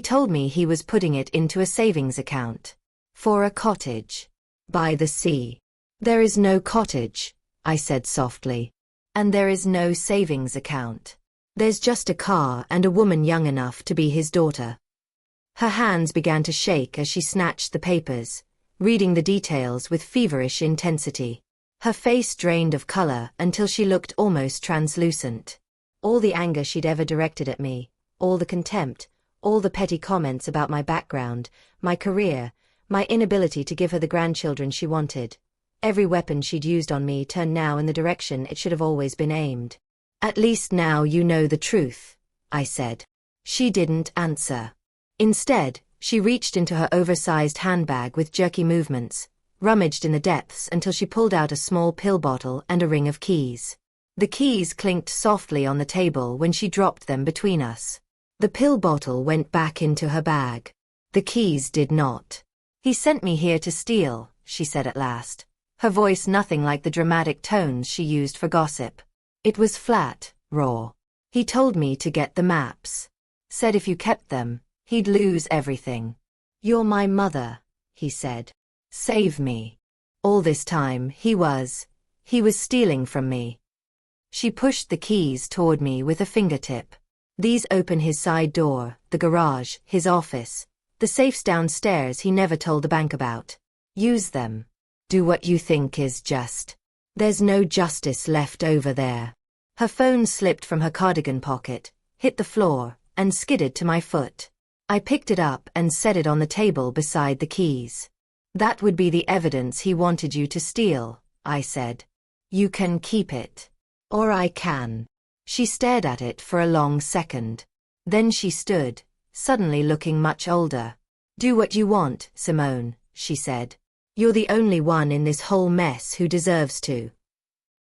told me he was putting it into a savings account. For a cottage. By the sea." "There is no cottage," I said softly. "And there is no savings account. There's just a car and a woman young enough to be his daughter." Her hands began to shake as she snatched the papers, reading the details with feverish intensity. Her face drained of color until she looked almost translucent. All the anger she'd ever directed at me, all the contempt, all the petty comments about my background, my career, my inability to give her the grandchildren she wanted. Every weapon she'd used on me turned now in the direction it should have always been aimed. "At least now you know the truth," I said. She didn't answer. Instead, she reached into her oversized handbag with jerky movements, rummaged in the depths until she pulled out a small pill bottle and a ring of keys. The keys clinked softly on the table when she dropped them between us. The pill bottle went back into her bag. The keys did not. "He sent me here to steal," she said at last, her voice nothing like the dramatic tones she used for gossip. It was flat, raw. "He told me to get the maps. Said if you kept them, he'd lose everything. You're my mother," he said. "Save me." All this time, he was stealing from me. She pushed the keys toward me with a fingertip. "These open his side door, the garage, his office, the safes downstairs he never told the bank about. Use them. Do what you think is just. There's no justice left over there." Her phone slipped from her cardigan pocket, hit the floor, and skidded to my foot. I picked it up and set it on the table beside the keys. "That would be the evidence he wanted you to steal," I said. "You can keep it. Or I can." She stared at it for a long second. Then she stood, suddenly looking much older. "Do what you want, Simone," she said. "You're the only one in this whole mess who deserves to."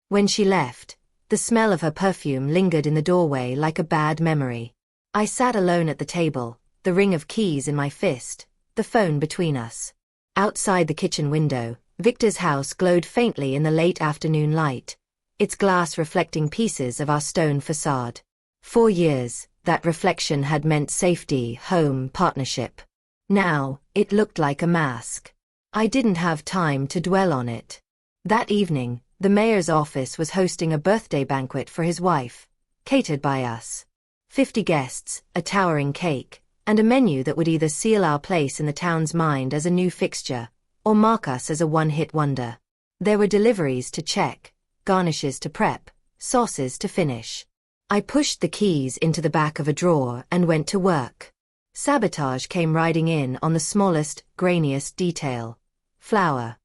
When she left, the smell of her perfume lingered in the doorway like a bad memory. I sat alone at the table, the ring of keys in my fist, the phone between us. Outside the kitchen window, Victor's house glowed faintly in the late afternoon light, its glass reflecting pieces of our stone facade. 4 years, that reflection had meant safety, home, partnership. Now, it looked like a mask. I didn't have time to dwell on it. That evening, the mayor's office was hosting a birthday banquet for his wife, catered by us. 50 guests, a towering cake, and a menu that would either seal our place in the town's mind as a new fixture, or mark us as a one-hit wonder. There were deliveries to check, garnishes to prep, sauces to finish. I pushed the keys into the back of a drawer and went to work. Sabotage came riding in on the smallest, grainiest detail. Flour.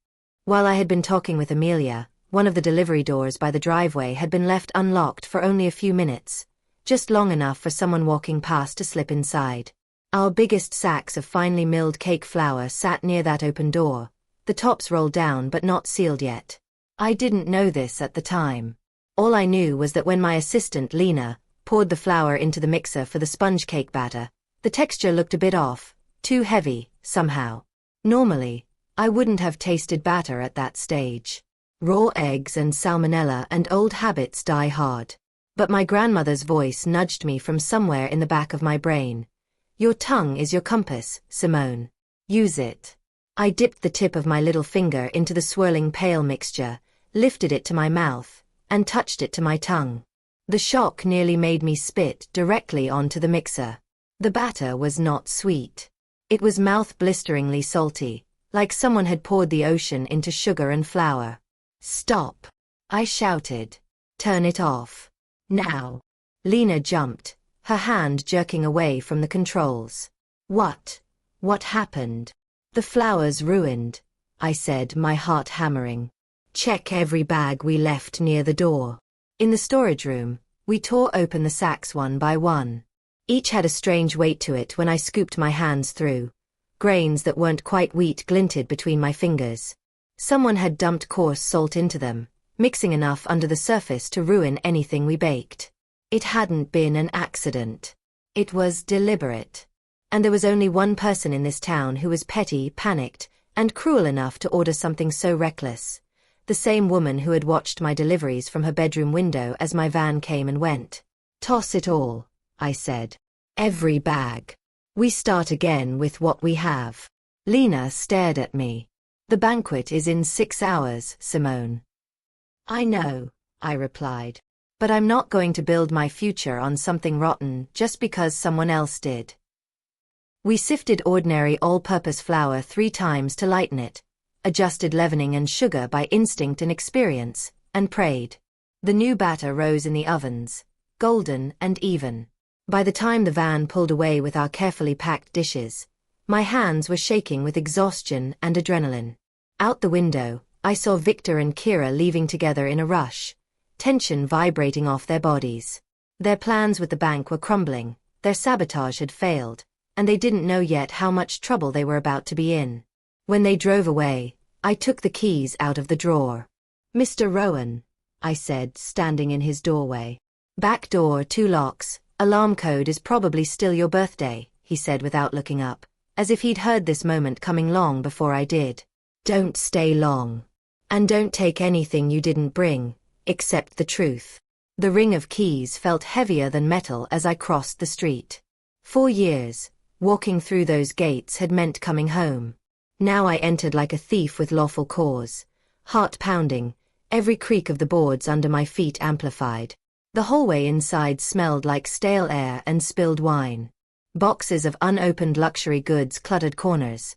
While I had been talking with Amelia, one of the delivery doors by the driveway had been left unlocked for only a few minutes, just long enough for someone walking past to slip inside. Our biggest sacks of finely milled cake flour sat near that open door, the tops rolled down but not sealed yet. I didn't know this at the time. All I knew was that when my assistant Lena poured the flour into the mixer for the sponge cake batter, the texture looked a bit off, too heavy, somehow. Normally, I wouldn't have tasted batter at that stage. Raw eggs and salmonella and old habits die hard. But my grandmother's voice nudged me from somewhere in the back of my brain. "Your tongue is your compass, Simone. Use it." I dipped the tip of my little finger into the swirling pale mixture, lifted it to my mouth, and touched it to my tongue. The shock nearly made me spit directly onto the mixer. The batter was not sweet. It was mouth-blisteringly salty, like someone had poured the ocean into sugar and flour. "Stop!" I shouted. "Turn it off. Now." Lena jumped, her hand jerking away from the controls. What happened?" "The flour's ruined," I said, my heart hammering. "Check every bag we left near the door." In the storage room, we tore open the sacks one by one. Each had a strange weight to it when I scooped my hands through. Grains that weren't quite wheat glinted between my fingers. Someone had dumped coarse salt into them, mixing enough under the surface to ruin anything we baked. It hadn't been an accident. It was deliberate. And there was only one person in this town who was petty, panicked, and cruel enough to order something so reckless. The same woman who had watched my deliveries from her bedroom window as my van came and went. "Toss it all," I said. "Every bag. We start again with what we have." Lena stared at me. "The banquet is in 6 hours, Simone." "I know," I replied. "But I'm not going to build my future on something rotten just because someone else did." We sifted ordinary all-purpose flour 3 times to lighten it, adjusted leavening and sugar by instinct and experience, and prayed. The new batter rose in the ovens, golden and even. By the time the van pulled away with our carefully packed dishes, my hands were shaking with exhaustion and adrenaline. Out the window, I saw Victor and Kira leaving together in a rush, tension vibrating off their bodies. Their plans with the bank were crumbling, their sabotage had failed, and they didn't know yet how much trouble they were about to be in. When they drove away, I took the keys out of the drawer. "Mr. Rowan," I said, standing in his doorway. "Back door 2 locks, alarm code is probably still your birthday," he said without looking up, as if he'd heard this moment coming long before I did. "Don't stay long. And don't take anything you didn't bring, except the truth." The ring of keys felt heavier than metal as I crossed the street. 4 years, walking through those gates had meant coming home. Now I entered like a thief with lawful cause, heart pounding, every creak of the boards under my feet amplified. The hallway inside smelled like stale air and spilled wine. Boxes of unopened luxury goods cluttered corners.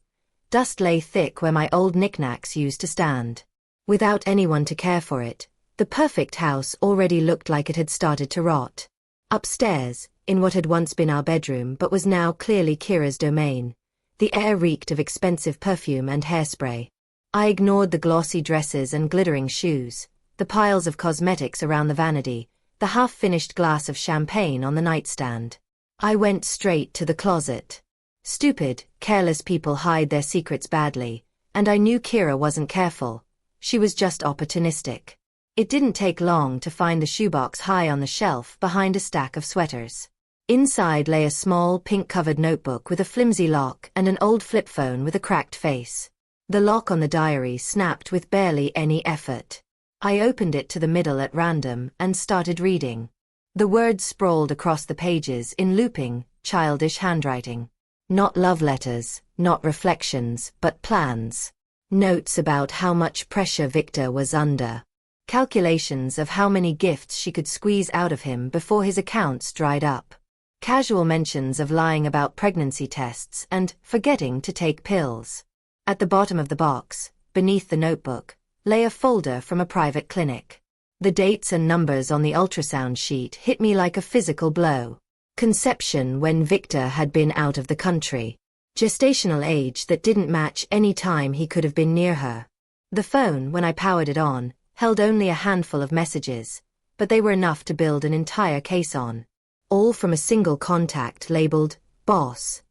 Dust lay thick where my old knickknacks used to stand. Without anyone to care for it, the perfect house already looked like it had started to rot. Upstairs, in what had once been our bedroom but was now clearly Kira's domain, the air reeked of expensive perfume and hairspray. I ignored the glossy dresses and glittering shoes, the piles of cosmetics around the vanity, the half-finished glass of champagne on the nightstand. I went straight to the closet. Stupid, careless people hide their secrets badly, and I knew Kira wasn't careful. She was just opportunistic. It didn't take long to find the shoebox high on the shelf behind a stack of sweaters. Inside lay a small pink-covered notebook with a flimsy lock and an old flip phone with a cracked face. The lock on the diary snapped with barely any effort. I opened it to the middle at random and started reading. The words sprawled across the pages in looping, childish handwriting. Not love letters, not reflections, but plans. Notes about how much pressure Victor was under. Calculations of how many gifts she could squeeze out of him before his accounts dried up. Casual mentions of lying about pregnancy tests and forgetting to take pills. At the bottom of the box, beneath the notebook, lay a folder from a private clinic. The dates and numbers on the ultrasound sheet hit me like a physical blow. Conception when Victor had been out of the country. Gestational age that didn't match any time he could have been near her. The phone, when I powered it on, held only a handful of messages, but they were enough to build an entire case on. All from a single contact labeled, "Boss."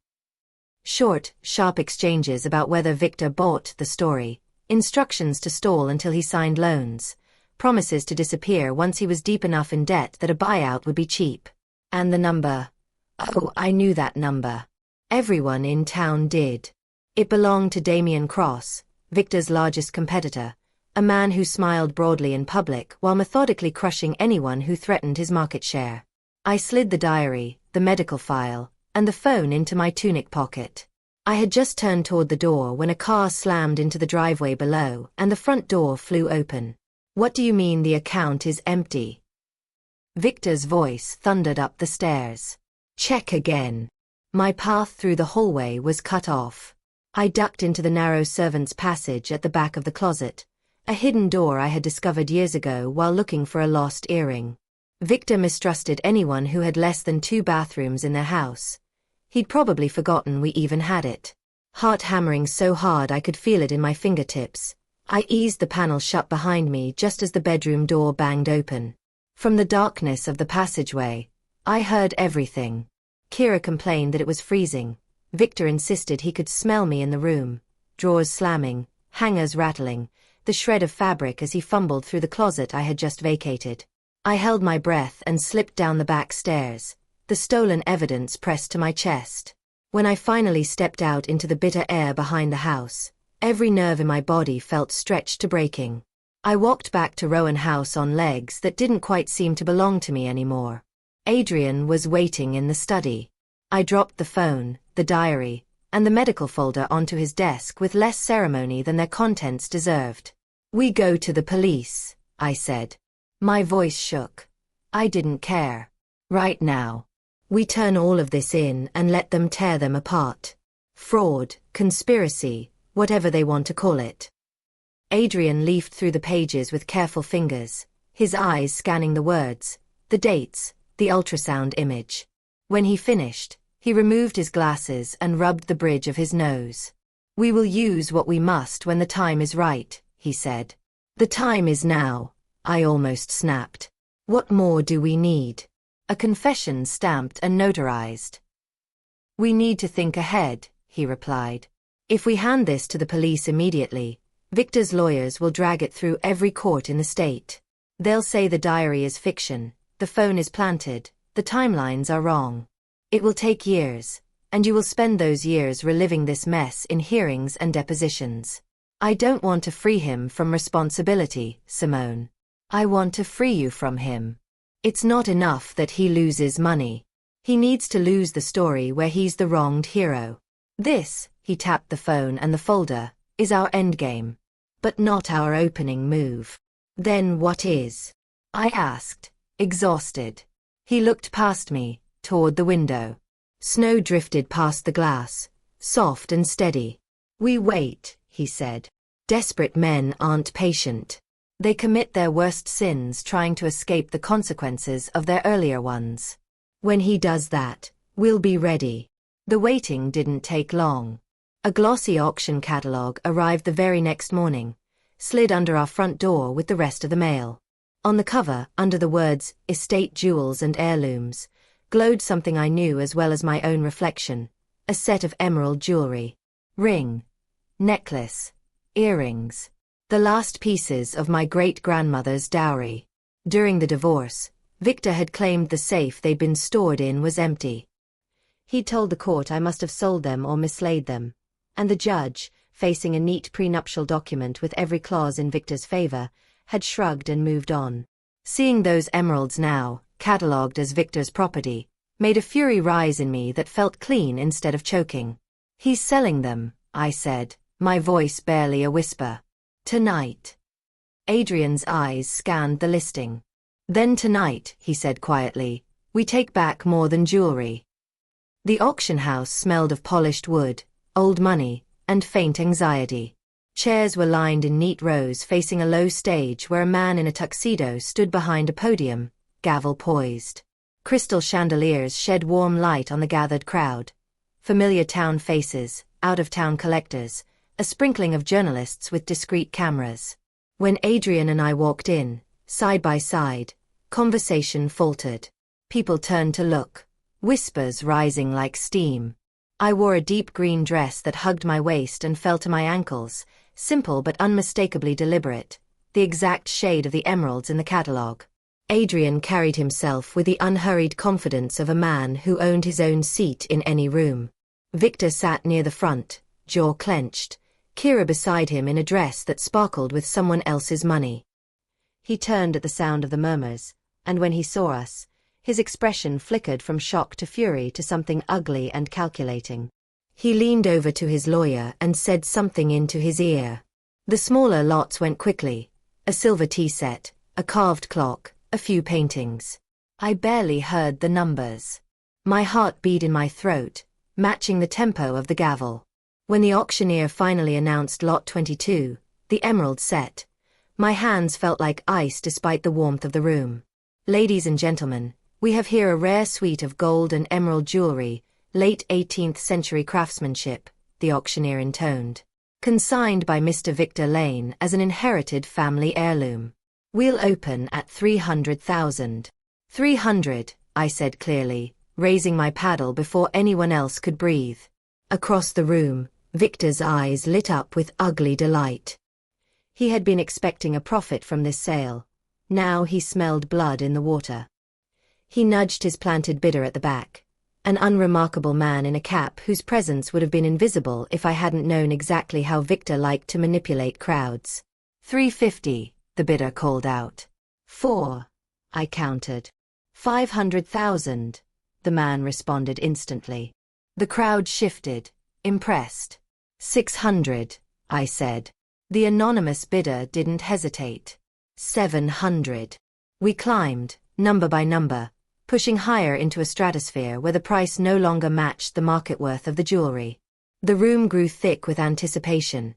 Short, sharp exchanges about whether Victor bought the story, instructions to stall until he signed loans, promises to disappear once he was deep enough in debt that a buyout would be cheap. And the number. Oh, I knew that number. Everyone in town did. It belonged to Damien Cross, Victor's largest competitor, a man who smiled broadly in public while methodically crushing anyone who threatened his market share. I slid the diary, the medical file, and the phone into my tunic pocket. I had just turned toward the door when a car slammed into the driveway below and the front door flew open. "What do you mean the account is empty?" Victor's voice thundered up the stairs. "Check again." My path through the hallway was cut off. I ducked into the narrow servant's passage at the back of the closet, a hidden door I had discovered years ago while looking for a lost earring. Victor mistrusted anyone who had less than 2 bathrooms in their house. He'd probably forgotten we even had it. Heart hammering so hard I could feel it in my fingertips, I eased the panel shut behind me just as the bedroom door banged open. From the darkness of the passageway, I heard everything. Kira complained that it was freezing. Victor insisted he could smell me in the room, drawers slamming, hangers rattling, the shred of fabric as he fumbled through the closet I had just vacated. I held my breath and slipped down the back stairs, the stolen evidence pressed to my chest. When I finally stepped out into the bitter air behind the house, every nerve in my body felt stretched to breaking. I walked back to Rowan House on legs that didn't quite seem to belong to me anymore. Adrian was waiting in the study. I dropped the phone, the diary, and the medical folder onto his desk with less ceremony than their contents deserved. "We go to the police," I said. My voice shook. I didn't care. Right now. We turn all of this in and let them tear them apart. Fraud, conspiracy, whatever they want to call it. Adrian leafed through the pages with careful fingers, his eyes scanning the words, the dates, the ultrasound image. When he finished, he removed his glasses and rubbed the bridge of his nose. "We will use what we must when the time is right," he said. "The time is now," I almost snapped. "What more do we need?" A confession stamped and notarized. "We need to think ahead," he replied. "If we hand this to the police immediately, Victor's lawyers will drag it through every court in the state. They'll say the diary is fiction, the phone is planted, the timelines are wrong. It will take years, and you will spend those years reliving this mess in hearings and depositions. I don't want to free him from responsibility, Simone. I want to free you from him. It's not enough that he loses money. He needs to lose the story where he's the wronged hero. This," he tapped the phone and the folder, "is our endgame. But not our opening move." "Then what is?" I asked, exhausted. He looked past me, toward the window. Snow drifted past the glass, soft and steady. "We wait," he said. "Desperate men aren't patient. They commit their worst sins trying to escape the consequences of their earlier ones. When he does that, we'll be ready." The waiting didn't take long. A glossy auction catalog arrived the very next morning, slid under our front door with the rest of the mail. On the cover, under the words, "Estate Jewels and Heirlooms," glowed something I knew as well as my own reflection, a set of emerald jewelry. Ring, necklace, earrings. The last pieces of my great-grandmother's dowry. During the divorce, Victor had claimed the safe they'd been stored in was empty. He'd told the court I must have sold them or mislaid them, and the judge, facing a neat prenuptial document with every clause in Victor's favor, had shrugged and moved on. Seeing those emeralds now, catalogued as Victor's property, made a fury rise in me that felt clean instead of choking. "He's selling them," I said, my voice barely a whisper. "Tonight." Adrian's eyes scanned the listing. "Then tonight," he said quietly, "we take back more than jewelry." The auction house smelled of polished wood, old money, and faint anxiety. Chairs were lined in neat rows facing a low stage where a man in a tuxedo stood behind a podium, gavel poised. Crystal chandeliers shed warm light on the gathered crowd. Familiar town faces, out-of-town collectors, a sprinkling of journalists with discreet cameras. When Adrian and I walked in, side by side, conversation faltered. People turned to look, whispers rising like steam. I wore a deep green dress that hugged my waist and fell to my ankles, simple but unmistakably deliberate, the exact shade of the emeralds in the catalogue. Adrian carried himself with the unhurried confidence of a man who owned his own seat in any room. Victor sat near the front, jaw clenched, Kira beside him in a dress that sparkled with someone else's money. He turned at the sound of the murmurs, and when he saw us, his expression flickered from shock to fury to something ugly and calculating. He leaned over to his lawyer and said something into his ear. The smaller lots went quickly, a silver tea set, a carved clock, a few paintings. I barely heard the numbers. My heart beat in my throat, matching the tempo of the gavel. When the auctioneer finally announced Lot 22, the emerald set, my hands felt like ice despite the warmth of the room. "Ladies and gentlemen, we have here a rare suite of gold and emerald jewelry, late 18th century craftsmanship," the auctioneer intoned. "Consigned by Mr. Victor Lane as an inherited family heirloom. We'll open at 300,000. 300, I said clearly, raising my paddle before anyone else could breathe. Across the room, Victor's eyes lit up with ugly delight. He had been expecting a profit from this sale. Now he smelled blood in the water. He nudged his planted bidder at the back, an unremarkable man in a cap whose presence would have been invisible if I hadn't known exactly how Victor liked to manipulate crowds. 350, the bidder called out. 4, I countered. 500,000, the man responded instantly. The crowd shifted, impressed. 600, I said. The anonymous bidder didn't hesitate. 700. We climbed, number by number, pushing higher into a stratosphere where the price no longer matched the market worth of the jewelry. The room grew thick with anticipation.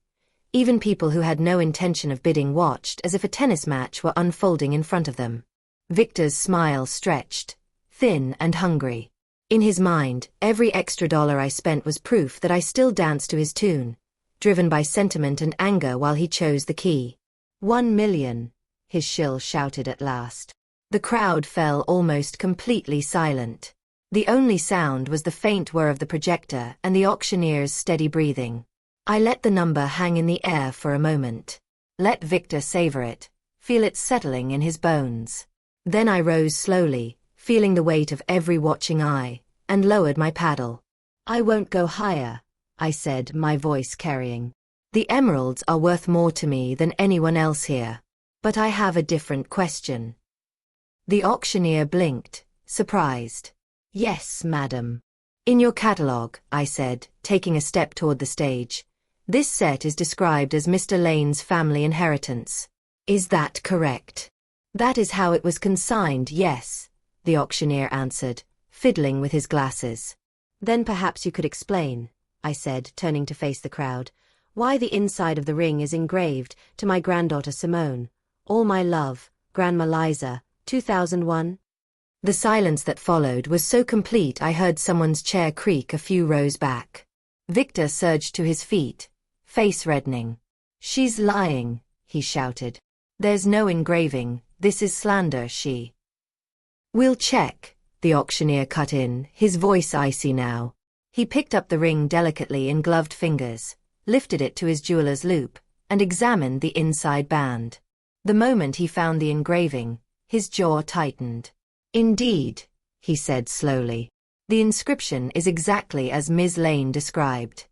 Even people who had no intention of bidding watched as if a tennis match were unfolding in front of them. Victor's smile stretched, thin and hungry. In his mind, every extra dollar I spent was proof that I still danced to his tune, driven by sentiment and anger while he chose the key. 1 million, his shill shouted at last. The crowd fell almost completely silent. The only sound was the faint whir of the projector and the auctioneer's steady breathing. I let the number hang in the air for a moment. Let Victor savor it, feel it settling in his bones. Then I rose slowly, feeling the weight of every watching eye, and lowered my paddle. I won't go higher, I said, my voice carrying. The emeralds are worth more to me than anyone else here. But I have a different question. The auctioneer blinked, surprised. Yes, madam. In your catalogue, I said, taking a step toward the stage. This set is described as Mr. Lane's family inheritance. Is that correct? That is how it was consigned, yes, the auctioneer answered, fiddling with his glasses. Then perhaps you could explain, I said, turning to face the crowd, why the inside of the ring is engraved, to my granddaughter Simone, all my love, Grandma Liza, 2001? The silence that followed was so complete I heard someone's chair creak a few rows back. Victor surged to his feet, face reddening. She's lying, he shouted. There's no engraving, this is slander, she. We'll check, the auctioneer cut in, his voice icy now. He picked up the ring delicately in gloved fingers, lifted it to his jeweler's loop, and examined the inside band. The moment he found the engraving, his jaw tightened. Indeed, he said slowly. The inscription is exactly as Ms. Lane described.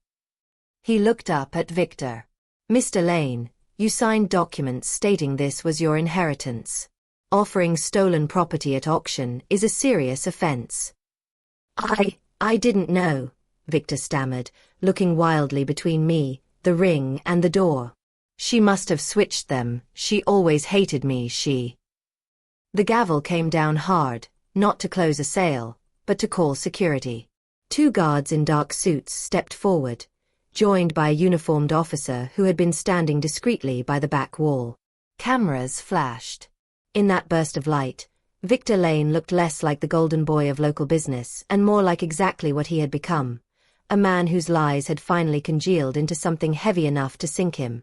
He looked up at Victor. Mr. Lane, you signed documents stating this was your inheritance. Offering stolen property at auction is a serious offense. I didn't know, Victor stammered, looking wildly between me, the ring, and the door. She must have switched them, she always hated me, she. The gavel came down hard, not to close a sale, but to call security. 2 guards in dark suits stepped forward, joined by a uniformed officer who had been standing discreetly by the back wall. Cameras flashed. In that burst of light, Victor Lane looked less like the golden boy of local business and more like exactly what he had become, a man whose lies had finally congealed into something heavy enough to sink him.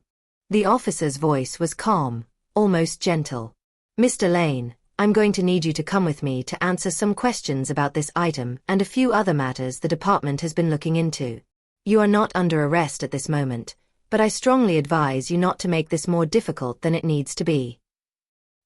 The officer's voice was calm, almost gentle. Mr. Lane, I'm going to need you to come with me to answer some questions about this item and a few other matters the department has been looking into. You are not under arrest at this moment, but I strongly advise you not to make this more difficult than it needs to be.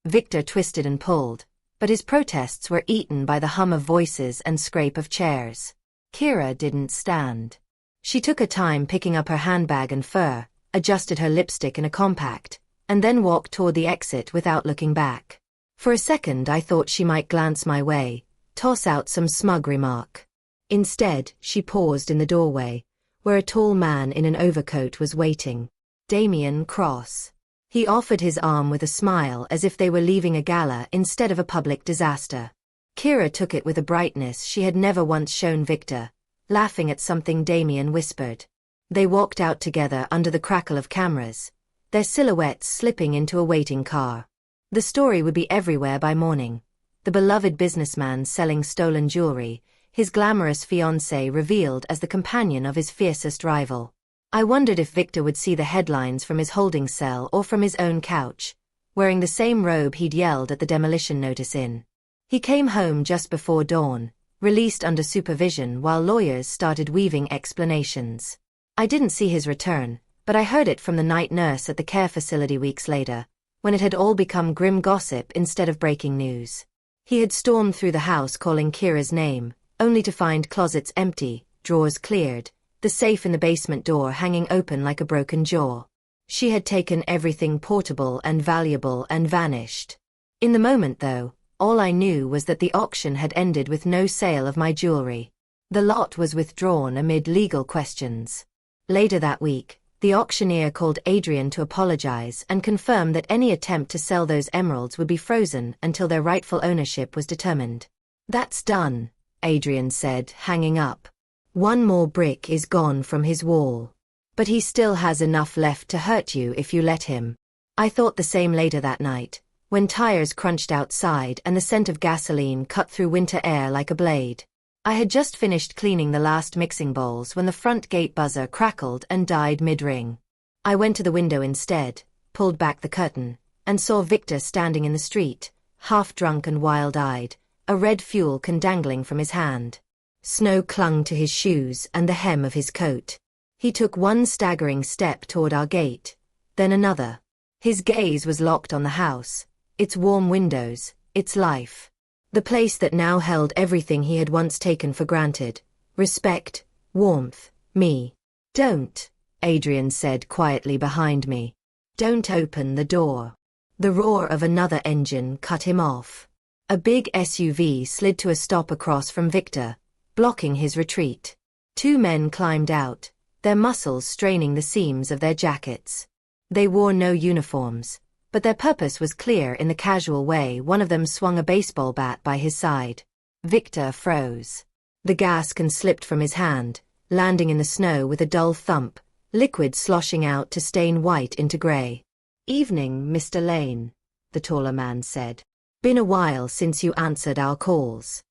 Victor twisted and pulled, but his protests were eaten by the hum of voices and scrape of chairs. Kira didn't stand. She took her time picking up her handbag and fur, adjusted her lipstick in a compact, and then walked toward the exit without looking back. For a second I thought she might glance my way, toss out some smug remark. Instead, she paused in the doorway, where a tall man in an overcoat was waiting. Damien Cross. He offered his arm with a smile as if they were leaving a gala instead of a public disaster. Kira took it with a brightness she had never once shown Victor, laughing at something Damien whispered. They walked out together under the crackle of cameras, their silhouettes slipping into a waiting car. The story would be everywhere by morning. The beloved businessman selling stolen jewelry, his glamorous fiancée revealed as the companion of his fiercest rival. I wondered if Victor would see the headlines from his holding cell or from his own couch, wearing the same robe he'd yelled at the demolition notice in. He came home just before dawn, released under supervision while lawyers started weaving explanations. I didn't see his return, but I heard it from the night nurse at the care facility weeks later, when it had all become grim gossip instead of breaking news. He had stormed through the house calling Kira's name, only to find closets empty, drawers cleared, the safe in the basement door hanging open like a broken jaw. She had taken everything portable and valuable and vanished. In the moment, though, all I knew was that the auction had ended with no sale of my jewelry. The lot was withdrawn amid legal questions. Later that week, the auctioneer called Adrian to apologize and confirm that any attempt to sell those emeralds would be frozen until their rightful ownership was determined. "That's done," Adrian said, hanging up. "One more brick is gone from his wall. But he still has enough left to hurt you if you let him." I thought the same later that night, when tires crunched outside and the scent of gasoline cut through winter air like a blade. I had just finished cleaning the last mixing bowls when the front gate buzzer crackled and died mid-ring. I went to the window instead, pulled back the curtain, and saw Victor standing in the street, half drunk and wild-eyed, a red fuel can dangling from his hand. Snow clung to his shoes and the hem of his coat. He took one staggering step toward our gate, then another. His gaze was locked on the house, its warm windows, its life. The place that now held everything he had once taken for granted. Respect, warmth, me. "Don't," Adrian said quietly behind me. "Don't open the door." The roar of another engine cut him off. A big SUV slid to a stop across from Victor, blocking his retreat. Two men climbed out, their muscles straining the seams of their jackets. They wore no uniforms, but their purpose was clear in the casual way one of them swung a baseball bat by his side. Victor froze. The gas can slipped from his hand, landing in the snow with a dull thump, liquid sloshing out to stain white into gray. "Evening, Mr. Lane," the taller man said. "Been a while since you answered our calls."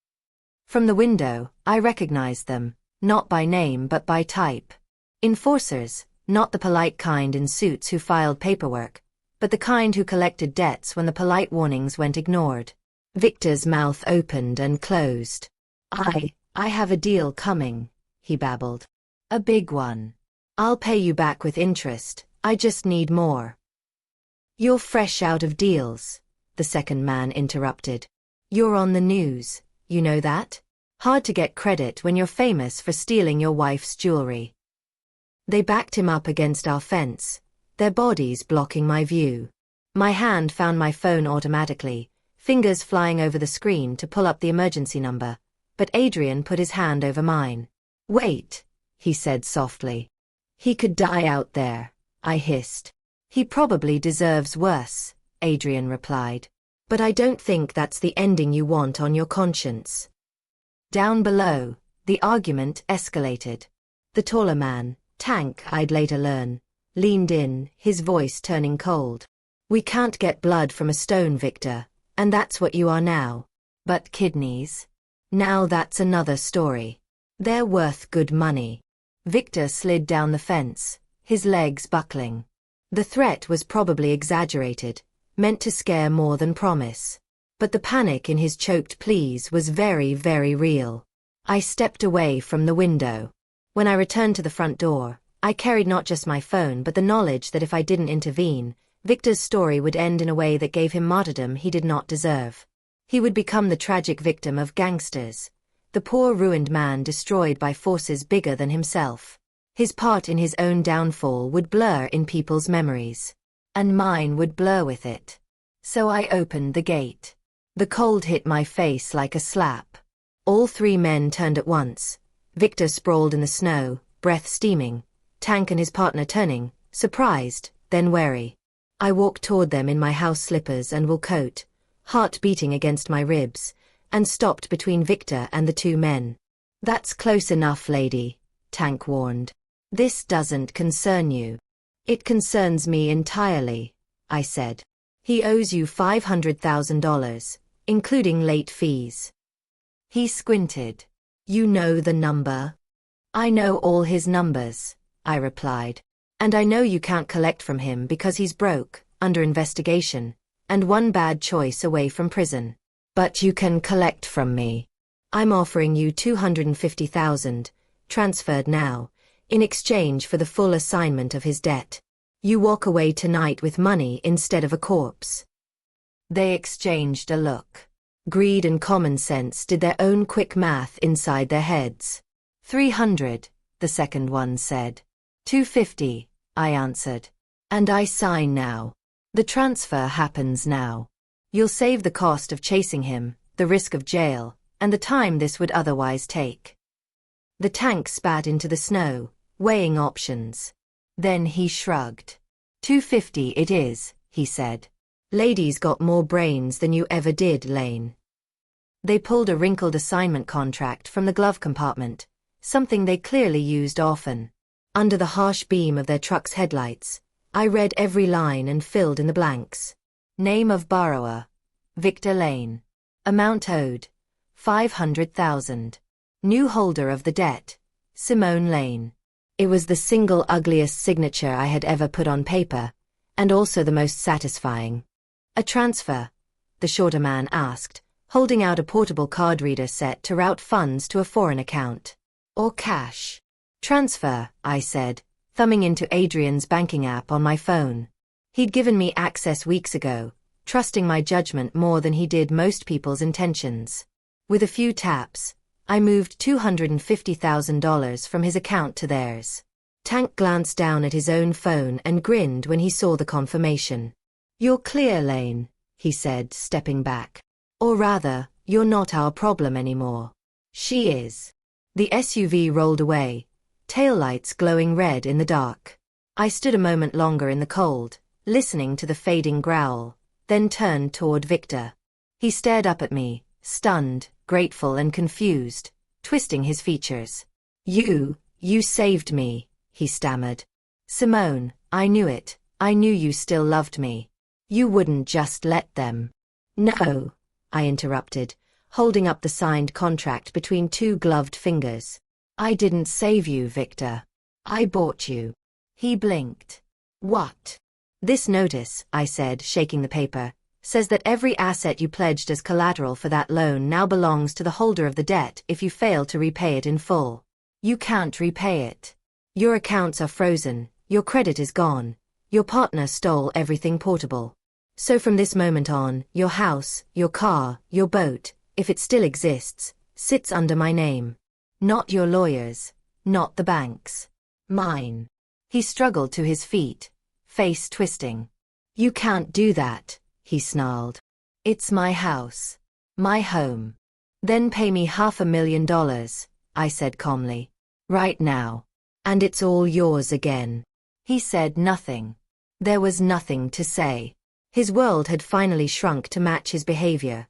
From the window, I recognized them, not by name but by type. Enforcers, not the polite kind in suits who filed paperwork, but the kind who collected debts when the polite warnings went ignored. Victor's mouth opened and closed. I have a deal coming," he babbled. "A big one. I'll pay you back with interest, I just need more." "You're fresh out of deals," the second man interrupted. "You're on the news, you know that? Hard to get credit when you're famous for stealing your wife's jewelry." They backed him up against our fence, their bodies blocking my view. My hand found my phone automatically, fingers flying over the screen to pull up the emergency number, but Adrian put his hand over mine. "Wait," he said softly. "He could die out there," I hissed. "He probably deserves worse," Adrian replied. "But I don't think that's the ending you want on your conscience." Down below, the argument escalated. The taller man, Tank I'd later learn, leaned in, his voice turning cold. "We can't get blood from a stone, Victor, and that's what you are now. But kidneys? Now that's another story. They're worth good money." Victor slid down the fence, his legs buckling. The threat was probably exaggerated, meant to scare more than promise. But the panic in his choked pleas was very, very real. I stepped away from the window. When I returned to the front door, I carried not just my phone but the knowledge that if I didn't intervene, Victor's story would end in a way that gave him martyrdom he did not deserve. He would become the tragic victim of gangsters, the poor ruined man destroyed by forces bigger than himself. His part in his own downfall would blur in people's memories. And mine would blur with it. So I opened the gate. The cold hit my face like a slap. All three men turned at once. Victor sprawled in the snow, breath steaming, Tank and his partner turning, surprised, then wary. I walked toward them in my house slippers and wool coat, heart beating against my ribs, and stopped between Victor and the two men. "That's close enough, lady," Tank warned. "This doesn't concern you." "It concerns me entirely," I said. "He owes you $500,000, including late fees." He squinted. "You know the number?" "I know all his numbers," I replied. "And I know you can't collect from him because he's broke, under investigation, and one bad choice away from prison. But you can collect from me." I'm offering you $250,000, transferred now, in exchange for the full assignment of his debt. You walk away tonight with money instead of a corpse." They exchanged a look. Greed and common sense did their own quick math inside their heads. 300, the second one said. 250, I answered. And I sign now. The transfer happens now. You'll save the cost of chasing him, the risk of jail, and the time this would otherwise take. The tank spat into the snow, weighing options. Then he shrugged. 250 it is, he said. Ladies got more brains than you ever did, Lane. They pulled a wrinkled assignment contract from the glove compartment, something they clearly used often. Under the harsh beam of their truck's headlights, I read every line and filled in the blanks. Name of borrower: Victor Lane. Amount owed: $500,000. New holder of the debt: Simone Lane. It was the single ugliest signature I had ever put on paper, and also the most satisfying. "A transfer?" the shorter man asked, holding out a portable card reader set to route funds to a foreign account. "Or cash?" "Transfer," I said, thumbing into Adrian's banking app on my phone. He'd given me access weeks ago, trusting my judgment more than he did most people's intentions. With a few taps, I moved $250,000 from his account to theirs. Tank glanced down at his own phone and grinned when he saw the confirmation. "You're clear, Lane," he said, stepping back. "Or rather, you're not our problem anymore. She is." The SUV rolled away, taillights glowing red in the dark. I stood a moment longer in the cold, listening to the fading growl, then turned toward Victor. He stared up at me, stunned, grateful and confused, twisting his features. You saved me," he stammered. "Simone, I knew it. I knew you still loved me. You wouldn't just let them." "No," I interrupted, holding up the signed contract between two gloved fingers. "I didn't save you, Victor. I bought you." He blinked. "What?" "This notice," I said, shaking the paper, "says that every asset you pledged as collateral for that loan now belongs to the holder of the debt if you fail to repay it in full. You can't repay it. Your accounts are frozen, your credit is gone, your partner stole everything portable. So from this moment on, your house, your car, your boat, if it still exists, sits under my name. Not your lawyers, not the bank's. Mine." He struggled to his feet, face twisting. "You can't do that," he snarled. "It's my house. My home." "Then pay me $500,000, I said calmly. "Right now. And it's all yours again." He said nothing. There was nothing to say. His world had finally shrunk to match his behavior.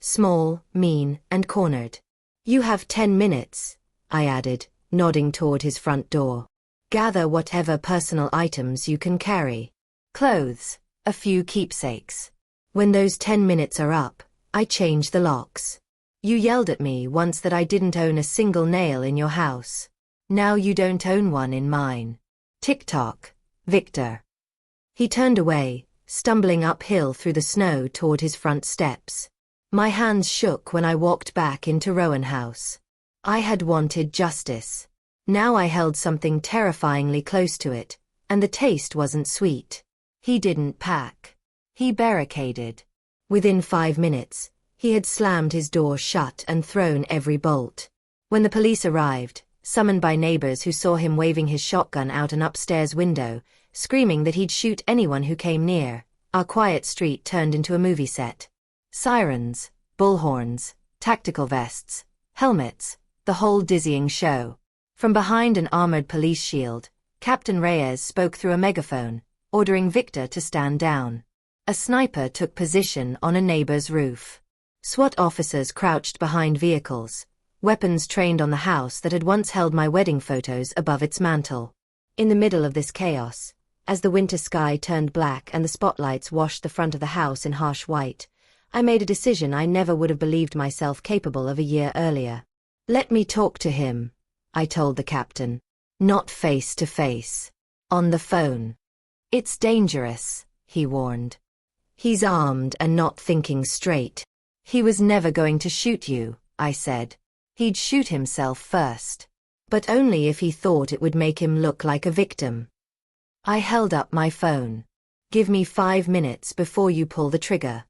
Small, mean, and cornered. "You have 10 minutes, I added, nodding toward his front door. "Gather whatever personal items you can carry. Clothes, a few keepsakes. When those 10 minutes are up, I change the locks. You yelled at me once that I didn't own a single nail in your house. Now you don't own one in mine. Tick-tock, Victor." He turned away, stumbling uphill through the snow toward his front steps. My hands shook when I walked back into Rowan House. I had wanted justice. Now I held something terrifyingly close to it, and the taste wasn't sweet. He didn't pack. He barricaded. Within 5 minutes, he had slammed his door shut and thrown every bolt. When the police arrived, summoned by neighbors who saw him waving his shotgun out an upstairs window, screaming that he'd shoot anyone who came near, our quiet street turned into a movie set. Sirens, bullhorns, tactical vests, helmets, the whole dizzying show. From behind an armored police shield, Captain Reyes spoke through a megaphone, ordering Victor to stand down. A sniper took position on a neighbor's roof. SWAT officers crouched behind vehicles, weapons trained on the house that had once held my wedding photos above its mantel. In the middle of this chaos, as the winter sky turned black and the spotlights washed the front of the house in harsh white, I made a decision I never would have believed myself capable of a year earlier. "Let me talk to him," I told the captain. "Not face to face. On the phone." "It's dangerous," he warned. "He's armed and not thinking straight." "He was never going to shoot you," I said. He'd shoot himself first. But only if he thought it would make him look like a victim. I held up my phone. Give me 5 minutes before you pull the trigger.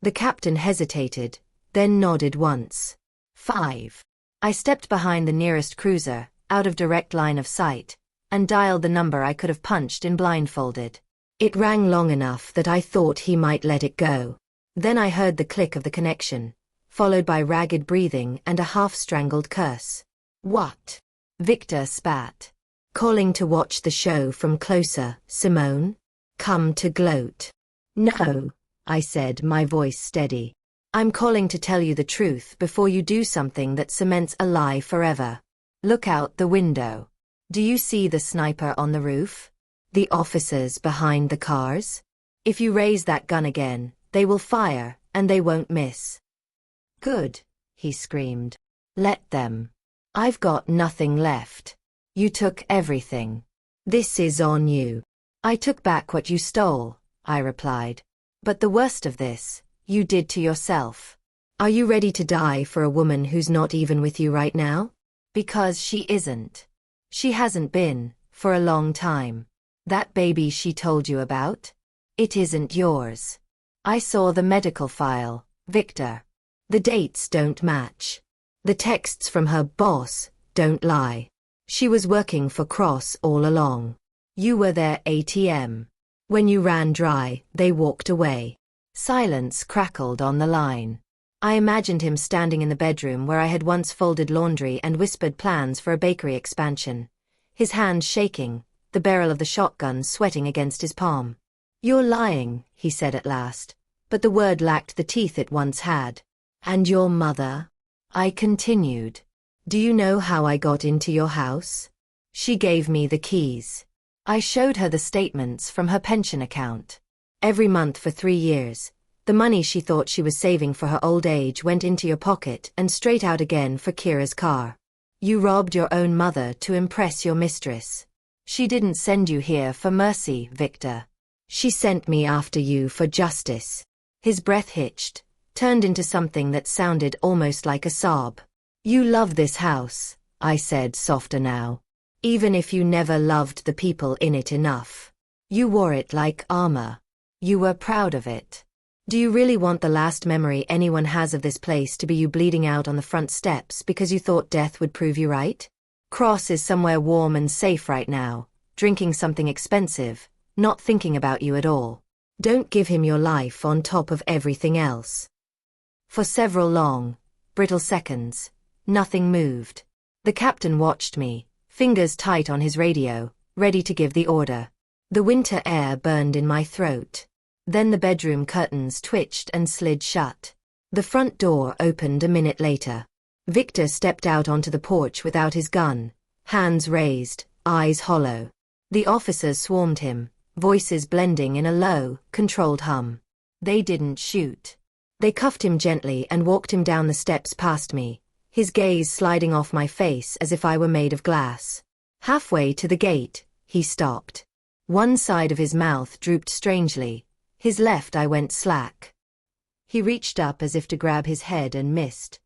The captain hesitated, then nodded once. 5. I stepped behind the nearest cruiser, out of direct line of sight, and dialed the number I could have punched in blindfolded. It rang long enough that I thought he might let it go. Then I heard the click of the connection, followed by ragged breathing and a half-strangled curse. What? Victor spat. Calling to watch the show from closer, Simone? Come to gloat. No, I said, my voice steady. I'm calling to tell you the truth before you do something that cements a lie forever. Look out the window. Do you see the sniper on the roof? The officers behind the cars? If you raise that gun again, they will fire, and they won't miss. Good, he screamed. Let them. I've got nothing left. You took everything. This is on you. I took back what you stole, I replied. But the worst of this, you did to yourself. Are you ready to die for a woman who's not even with you right now? Because she isn't. She hasn't been, for a long time. That baby she told you about? It isn't yours. I saw the medical file, Victor. The dates don't match. The texts from her boss don't lie. She was working for Cross all along. You were their ATM. When you ran dry, they walked away. Silence crackled on the line. I imagined him standing in the bedroom where I had once folded laundry and whispered plans for a bakery expansion. His hand shaking, the barrel of the shotgun sweating against his palm. You're lying, he said at last, but the word lacked the teeth it once had. And your mother? I continued. Do you know how I got into your house? She gave me the keys. I showed her the statements from her pension account. Every month for 3 years, the money she thought she was saving for her old age went into your pocket and straight out again for Kira's car. You robbed your own mother to impress your mistress. She didn't send you here for mercy, Victor. She sent me after you for justice. His breath hitched, turned into something that sounded almost like a sob. You love this house, I said, softer now. Even if you never loved the people in it enough. You wore it like armor. You were proud of it. Do you really want the last memory anyone has of this place to be you bleeding out on the front steps because you thought death would prove you right? Cross is somewhere warm and safe right now, drinking something expensive, not thinking about you at all. Don't give him your life on top of everything else. For several long, brittle seconds, nothing moved. The captain watched me, fingers tight on his radio, ready to give the order. The winter air burned in my throat. Then the bedroom curtains twitched and slid shut. The front door opened a minute later. Victor stepped out onto the porch without his gun, hands raised, eyes hollow. The officers swarmed him, voices blending in a low, controlled hum. They didn't shoot. They cuffed him gently and walked him down the steps past me, his gaze sliding off my face as if I were made of glass. Halfway to the gate, he stopped. One side of his mouth drooped strangely, his left eye went slack. He reached up as if to grab his head and missed,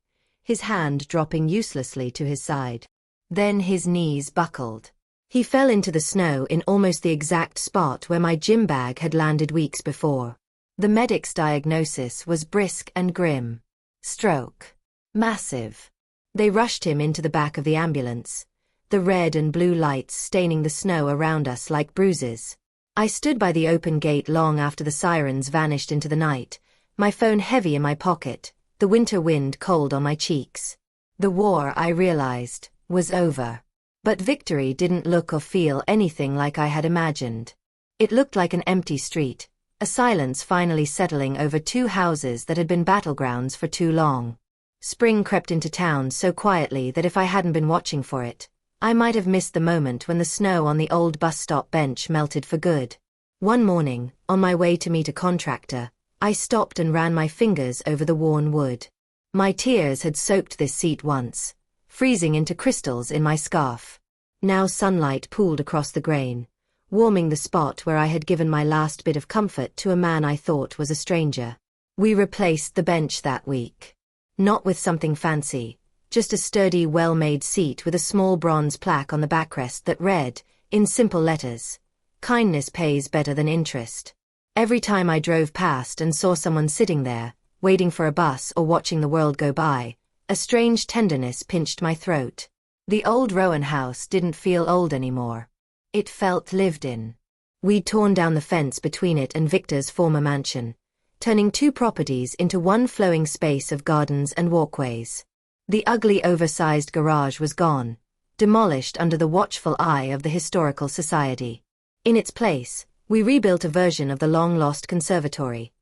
his hand dropping uselessly to his side. Then his knees buckled. He fell into the snow in almost the exact spot where my gym bag had landed weeks before. The medic's diagnosis was brisk and grim. Stroke. Massive. They rushed him into the back of the ambulance, the red and blue lights staining the snow around us like bruises. I stood by the open gate long after the sirens vanished into the night, my phone heavy in my pocket, the winter wind cold on my cheeks. The war, I realized, was over. But victory didn't look or feel anything like I had imagined. It looked like an empty street, a silence finally settling over 2 houses that had been battlegrounds for too long. Spring crept into town so quietly that if I hadn't been watching for it, I might have missed the moment when the snow on the old bus stop bench melted for good. One morning, on my way to meet a contractor, I stopped and ran my fingers over the worn wood. My tears had soaked this seat once, freezing into crystals in my scarf. Now sunlight pooled across the grain, warming the spot where I had given my last bit of comfort to a man I thought was a stranger. We replaced the bench that week. Not with something fancy, just a sturdy, well-made seat with a small bronze plaque on the backrest that read, in simple letters, "Kindness pays better than interest." Every time I drove past and saw someone sitting there, waiting for a bus or watching the world go by, a strange tenderness pinched my throat. The old Rowan house didn't feel old anymore. It felt lived in. We'd torn down the fence between it and Victor's former mansion, turning two properties into one flowing space of gardens and walkways. The ugly oversized garage was gone, demolished under the watchful eye of the Historical Society. In its place, we rebuilt a version of the long-lost conservatory.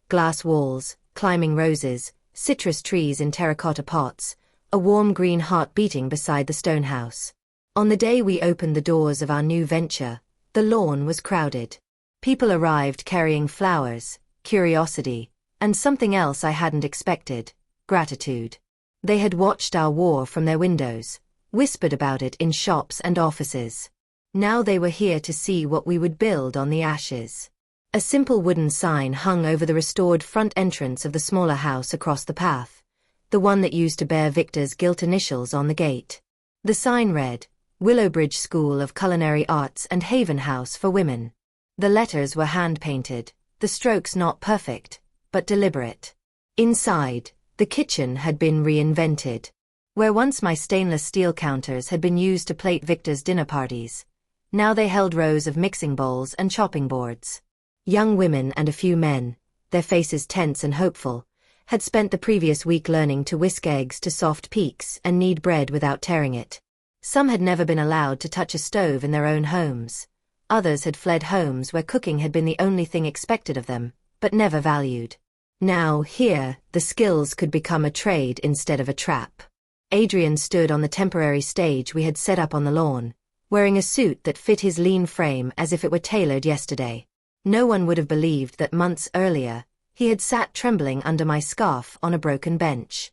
Glass walls, climbing roses, citrus trees in terracotta pots, a warm green heart beating beside the stone house. On the day we opened the doors of our new venture, the lawn was crowded. People arrived carrying flowers, curiosity, and something else I hadn't expected, gratitude. They had watched our war from their windows, whispered about it in shops and offices. Now they were here to see what we would build on the ashes. A simple wooden sign hung over the restored front entrance of the smaller house across the path, the one that used to bear Victor's gilt initials on the gate. The sign read, "Willowbridge School of Culinary Arts and Haven House for Women." The letters were hand-painted, the strokes not perfect, but deliberate. Inside, the kitchen had been reinvented. Where once my stainless steel counters had been used to plate Victor's dinner parties, now they held rows of mixing bowls and chopping boards. Young women and a few men, their faces tense and hopeful, had spent the previous week learning to whisk eggs to soft peaks and knead bread without tearing it. Some had never been allowed to touch a stove in their own homes. Others had fled homes where cooking had been the only thing expected of them, but never valued. Now, here, the skills could become a trade instead of a trap. Adrian stood on the temporary stage we had set up on the lawn, wearing a suit that fit his lean frame as if it were tailored yesterday. No one would have believed that months earlier, he had sat trembling under my scarf on a broken bench.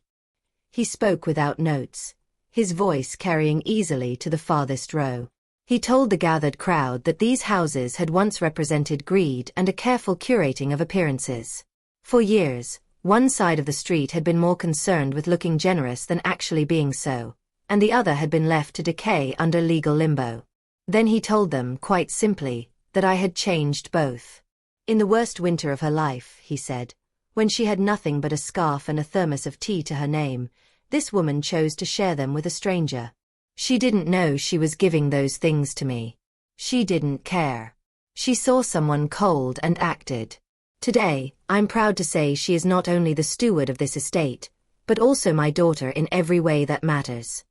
He spoke without notes, his voice carrying easily to the farthest row. He told the gathered crowd that these houses had once represented greed and a careful curating of appearances. For years, one side of the street had been more concerned with looking generous than actually being so, and the other had been left to decay under legal limbo. Then he told them, quite simply, that I had changed both. In the worst winter of her life, he said, when she had nothing but a scarf and a thermos of tea to her name, this woman chose to share them with a stranger. She didn't know she was giving those things to me. She didn't care. She saw someone cold and acted. Today, I'm proud to say she is not only the steward of this estate, but also my daughter in every way that matters.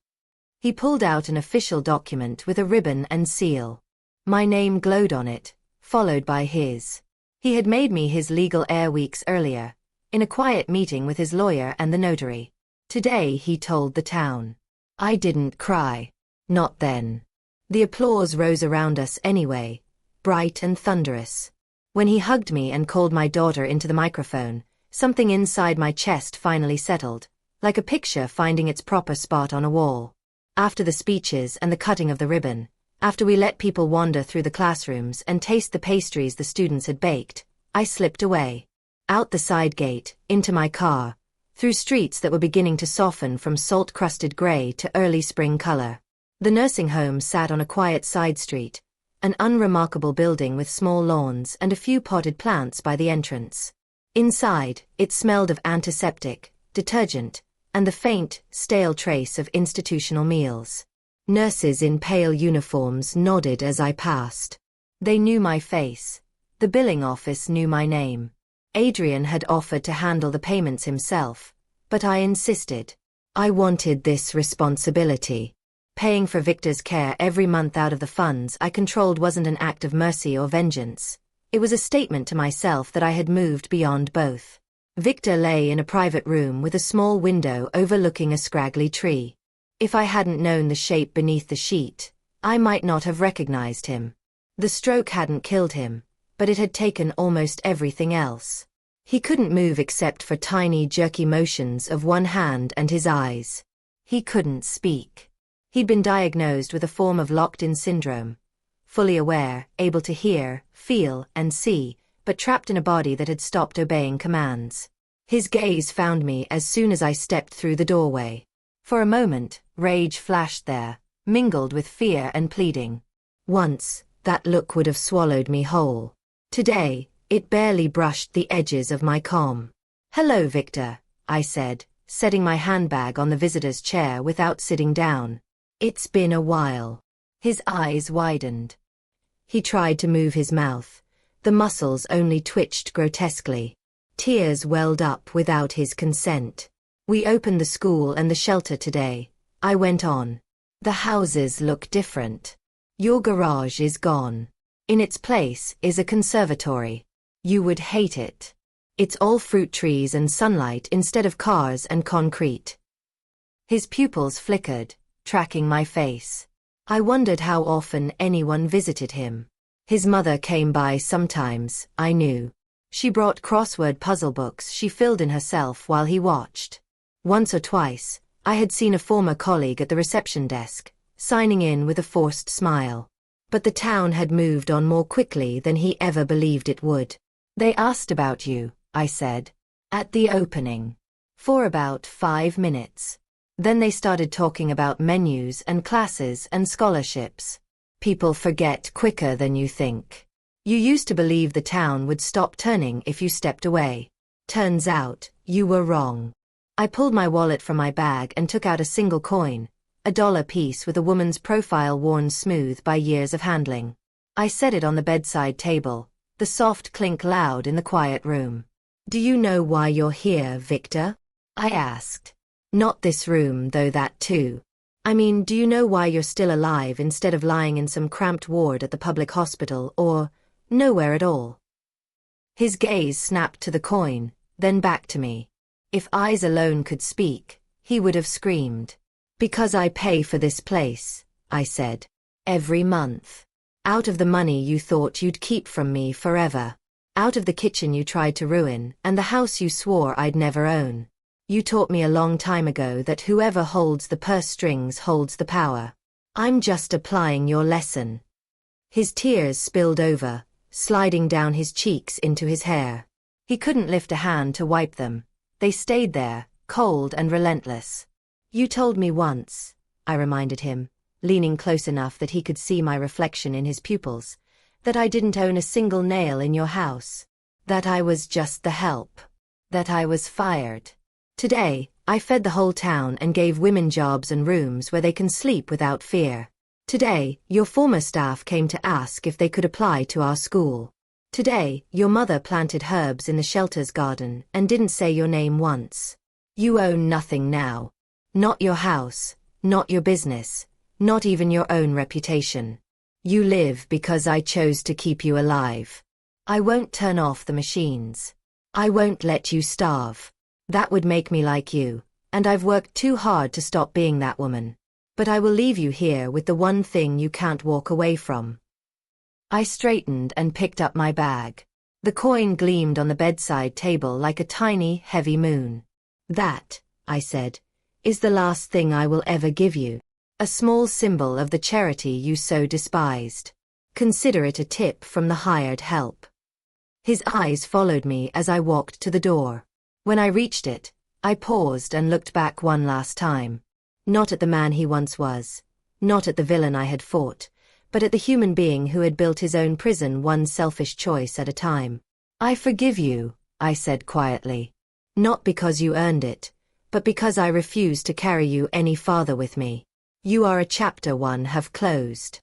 He pulled out an official document with a ribbon and seal. My name glowed on it, followed by his. He had made me his legal heir weeks earlier, in a quiet meeting with his lawyer and the notary. Today he told the town. I didn't cry. Not then. The applause rose around us anyway, bright and thunderous. When he hugged me and called my daughter into the microphone, something inside my chest finally settled, like a picture finding its proper spot on a wall. After the speeches and the cutting of the ribbon, after we let people wander through the classrooms and taste the pastries the students had baked, I slipped away. Out the side gate, into my car, through streets that were beginning to soften from salt-crusted gray to early spring color. The nursing home sat on a quiet side street, an unremarkable building with small lawns and a few potted plants by the entrance. Inside, it smelled of antiseptic, detergent, and the faint, stale trace of institutional meals. Nurses in pale uniforms nodded as I passed. They knew my face. The billing office knew my name. Adrian had offered to handle the payments himself, but I insisted. I wanted this responsibility. Paying for Victor's care every month out of the funds I controlled wasn't an act of mercy or vengeance. It was a statement to myself that I had moved beyond both. Victor lay in a private room with a small window overlooking a scraggly tree. If I hadn't known the shape beneath the sheet, I might not have recognized him. The stroke hadn't killed him, but it had taken almost everything else. He couldn't move except for tiny jerky motions of one hand and his eyes. He couldn't speak. He'd been diagnosed with a form of locked-in syndrome. Fully aware, able to hear, feel, and see, but trapped in a body that had stopped obeying commands. His gaze found me as soon as I stepped through the doorway. For a moment, rage flashed there, mingled with fear and pleading. Once, that look would have swallowed me whole. Today, it barely brushed the edges of my calm. "Hello, Victor," I said, setting my handbag on the visitor's chair without sitting down. "It's been a while." His eyes widened. He tried to move his mouth. The muscles only twitched grotesquely. Tears welled up without his consent. "We opened the school and the shelter today," I went on. "The houses look different. Your garage is gone. In its place is a conservatory. You would hate it. It's all fruit trees and sunlight instead of cars and concrete." His pupils flickered, tracking my face. I wondered how often anyone visited him. His mother came by sometimes, I knew. She brought crossword puzzle books she filled in herself while he watched. Once or twice, I had seen a former colleague at the reception desk, signing in with a forced smile. But the town had moved on more quickly than he ever believed it would. "They asked about you," I said, "at the opening. For about 5 minutes. Then they started talking about menus and classes and scholarships. People forget quicker than you think. You used to believe the town would stop turning if you stepped away. Turns out, you were wrong." I pulled my wallet from my bag and took out a single coin, a $1 piece with a woman's profile worn smooth by years of handling. I set it on the bedside table, the soft clink loud in the quiet room. "Do you know why you're here, Victor?" I asked. "Not this room, though that too. I mean, do you know why you're still alive instead of lying in some cramped ward at the public hospital or nowhere at all?" His gaze snapped to the coin, then back to me. If eyes alone could speak, he would have screamed. "Because I pay for this place," I said. "Every month. Out of the money you thought you'd keep from me forever. Out of the kitchen you tried to ruin and the house you swore I'd never own. You taught me a long time ago that whoever holds the purse strings holds the power. I'm just applying your lesson." His tears spilled over, sliding down his cheeks into his hair. He couldn't lift a hand to wipe them. They stayed there, cold and relentless. "You told me once," I reminded him, leaning close enough that he could see my reflection in his pupils, "that I didn't own a single nail in your house. That I was just the help. That I was fired. Today, I fed the whole town and gave women jobs and rooms where they can sleep without fear. Today, your former staff came to ask if they could apply to our school. Today, your mother planted herbs in the shelter's garden and didn't say your name once. You own nothing now. Not your house, not your business, not even your own reputation. You live because I chose to keep you alive. I won't turn off the machines. I won't let you starve. That would make me like you, and I've worked too hard to stop being that woman. But I will leave you here with the one thing you can't walk away from." I straightened and picked up my bag. The coin gleamed on the bedside table like a tiny, heavy moon. "That," I said, "is the last thing I will ever give you. A small symbol of the charity you so despised. Consider it a tip from the hired help." His eyes followed me as I walked to the door. When I reached it, I paused and looked back one last time. Not at the man he once was, not at the villain I had fought, but at the human being who had built his own prison one selfish choice at a time. "I forgive you," I said quietly. "Not because you earned it, but because I refuse to carry you any farther with me. You are a chapter one have closed."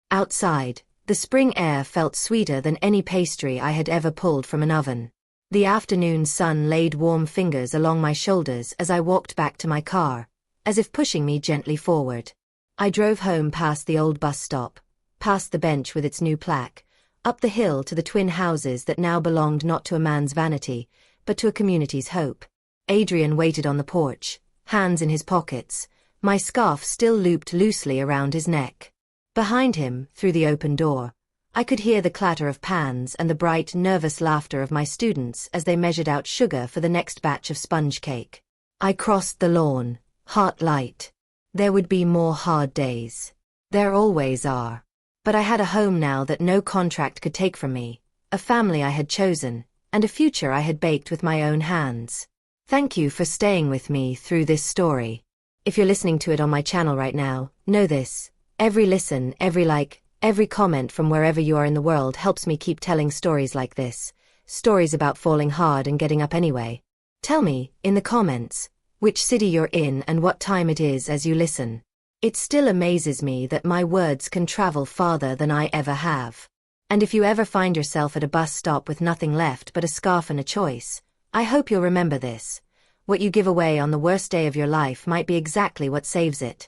Outside, the spring air felt sweeter than any pastry I had ever pulled from an oven. The afternoon sun laid warm fingers along my shoulders as I walked back to my car, as if pushing me gently forward. I drove home past the old bus stop, past the bench with its new plaque, up the hill to the twin houses that now belonged not to a man's vanity, but to a community's hope. Adrian waited on the porch, hands in his pockets, my scarf still looped loosely around his neck. Behind him, through the open door, I could hear the clatter of pans and the bright, nervous laughter of my students as they measured out sugar for the next batch of sponge cake. I crossed the lawn, heart light. There would be more hard days. There always are. But I had a home now that no contract could take from me, a family I had chosen, and a future I had baked with my own hands. Thank you for staying with me through this story. If you're listening to it on my channel right now, know this. Every listen, every like, every comment from wherever you are in the world helps me keep telling stories like this. Stories about falling hard and getting up anyway. Tell me, in the comments, which city you're in and what time it is as you listen. It still amazes me that my words can travel farther than I ever have. And if you ever find yourself at a bus stop with nothing left but a scarf and a choice, I hope you'll remember this. What you give away on the worst day of your life might be exactly what saves it.